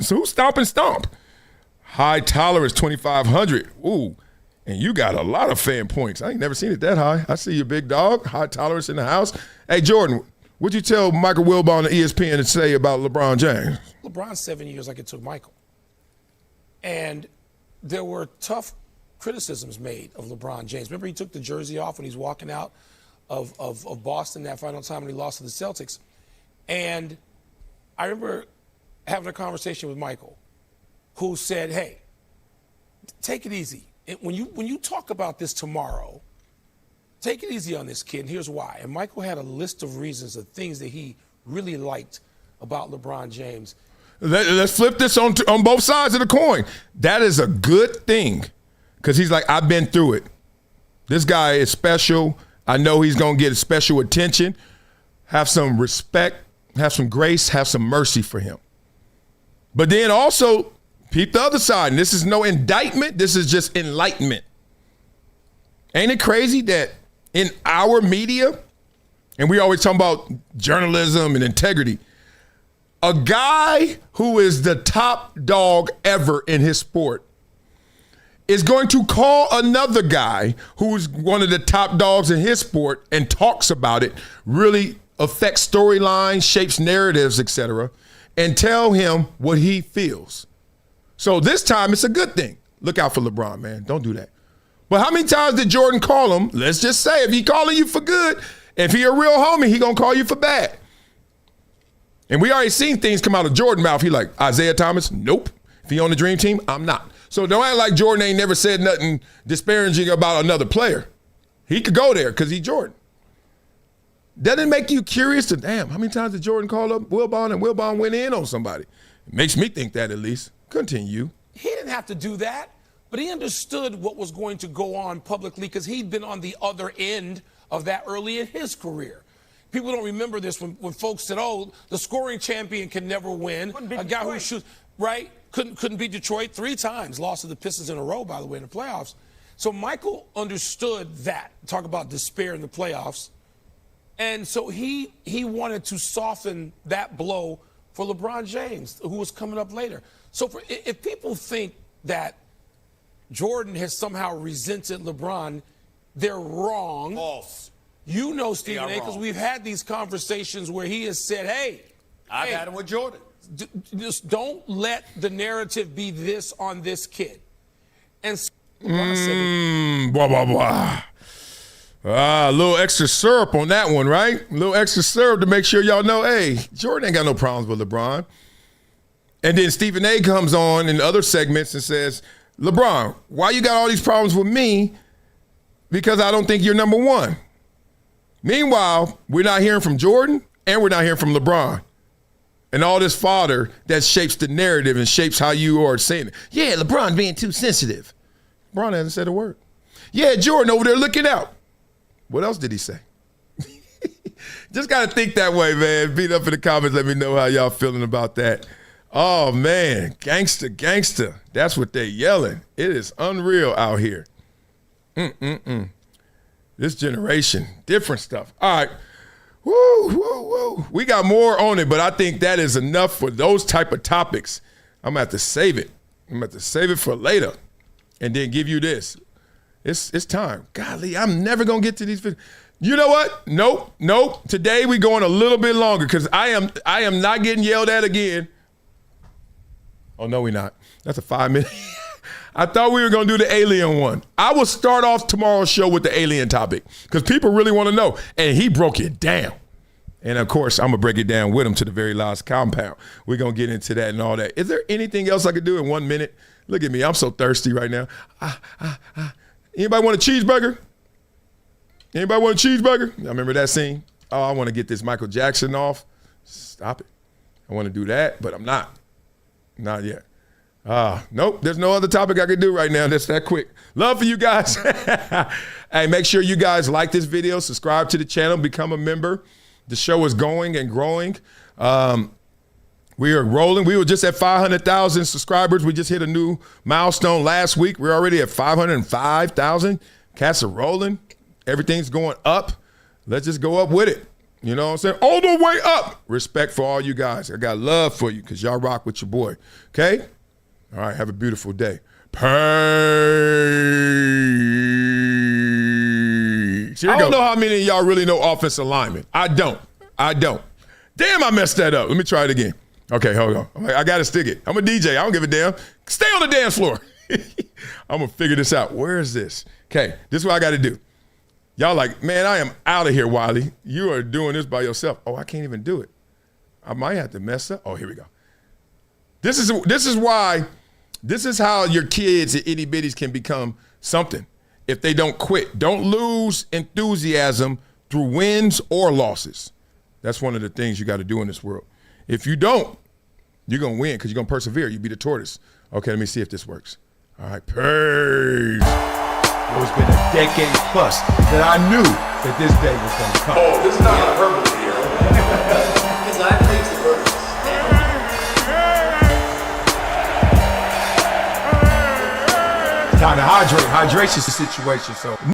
So who's Stomp? High Tolerance, 2,500. Ooh, and you got a lot of fan points. I ain't never seen it that high. I see you, big dog. High Tolerance in the house. Hey, Jordan, what'd you tell Michael Wilbon on the ESPN to say about LeBron James? LeBron 7 years like it took Michael. And there were tough criticisms made of LeBron James. Remember he took the jersey off when he's walking out of Boston that final time when he lost to the Celtics. And I remember having a conversation with Michael, who said, hey, take it easy. When you talk about this tomorrow, take it easy on this kid, and here's why. And Michael had a list of reasons of things that he really liked about LeBron James. Let's flip this on both sides of the coin. That is a good thing because he's like, I've been through it. This guy is special. I know he's going to get special attention. Have some respect, have some grace, have some mercy for him. But then also, peep the other side. And this is no indictment. This is just enlightenment. Ain't it crazy that in our media, and we always talk about journalism and integrity. A guy who is the top dog ever in his sport is going to call another guy who's one of the top dogs in his sport and talks about it, really affects storylines, shapes narratives, etc., and tell him what he feels. So this time it's a good thing. Look out for LeBron, man. Don't do that. But how many times did Jordan call him? Let's just say if he calling you for good, if he a real homie, he gonna call you for bad. And we already seen things come out of Jordan's mouth. He like, Isaiah Thomas, nope. If he on the dream team, I'm not. So don't act like Jordan ain't never said nothing disparaging about another player. He could go there because he's Jordan. Doesn't it make you curious to, damn, how many times did Jordan call up Wilbon and Wilbon went in on somebody? It makes me think that at least. Continue. He didn't have to do that, but he understood what was going to go on publicly because he'd been on the other end of that early in his career. People don't remember this when folks said, oh, the scoring champion can never win. A guy who shoots, right? Couldn't beat Detroit 3 times. Lost to the Pistons in a row, by the way, in the playoffs. So Michael understood that. Talk about despair in the playoffs. And so he wanted to soften that blow for LeBron James, who was coming up later. So if people think that Jordan has somehow resented LeBron, they're wrong. False. You know Stephen A, because we've had these conversations where he has said, hey, I've had him with Jordan. Just don't let the narrative be this on this kid. And so Blah, blah, blah. A little extra syrup on that one, right? A little extra syrup to make sure y'all know, hey, Jordan ain't got no problems with LeBron. And then Stephen A comes on in other segments and says, LeBron, why you got all these problems with me? Because I don't think you're number one. Meanwhile, we're not hearing from Jordan and we're not hearing from LeBron. And all this fodder that shapes the narrative and shapes how you are saying it. Yeah, LeBron being too sensitive. LeBron hasn't said a word. Yeah, Jordan over there looking out. What else did he say? Just got to think that way, man. Beat up in the comments. Let me know how y'all feeling about that. Oh, man. Gangster, gangster. That's what they yelling. It is unreal out here. This generation, different stuff. All right. Woo, woo, woo. We got more on it, but I think that is enough for those type of topics. I'm going to have to save it. I'm going to have to save it for later and then give you this. It's time. Golly, I'm never going to get to these videos. You know what? Nope. Today we going a little bit longer because I am not getting yelled at again. Oh, no, we're not. That's a 5-minute. I thought we were going to do the alien one. I will start off tomorrow's show with the alien topic because people really want to know. And he broke it down. And, of course, I'm going to break it down with him to the very last compound. We're going to get into that and all that. Is there anything else I could do in 1 minute? Look at me. I'm so thirsty right now. Anybody want a cheeseburger? Anybody want a cheeseburger? I remember that scene. Oh, I want to get this Michael Jackson off. Stop it. I want to do that, but I'm not. Not yet. Nope, there's no other topic I could do right now that's that quick. Love for you guys. Hey, make sure you guys like this video, subscribe to the channel, become a member. The show is going and growing. We are rolling. We were just at 500,000 subscribers. We just hit a new milestone last week. We're already at 505,000. Cats are rolling. Everything's going up. Let's just go up with it. You know what I'm saying? All the way up. Respect for all you guys. I got love for you because y'all rock with your boy. Okay? All right, have a beautiful day. Peace. I don't know how many of y'all really know offensive linemen. I don't. Damn, I messed that up. Let me try it again. Okay, hold on. I got to stick it. I'm a DJ. I don't give a damn. Stay on the dance floor. I'm going to figure this out. Where is this? Okay, this is what I got to do. Y'all like, man, I am out of here, Wiley. You are doing this by yourself. Oh, I can't even do it. I might have to mess up. Oh, here we go. This is how your kids at itty bitties can become something if they don't quit. Don't lose enthusiasm through wins or losses. That's one of the things you got to do in this world. If you don't, you're going to win because you're going to persevere. You be the tortoise. Okay, let me see if this works. All right, peace. It's been a decade plus that I knew that this day was going to come. Oh, this is not hyperbole here. Because I think the verse. Time to hydrate. Hydration's the situation, so.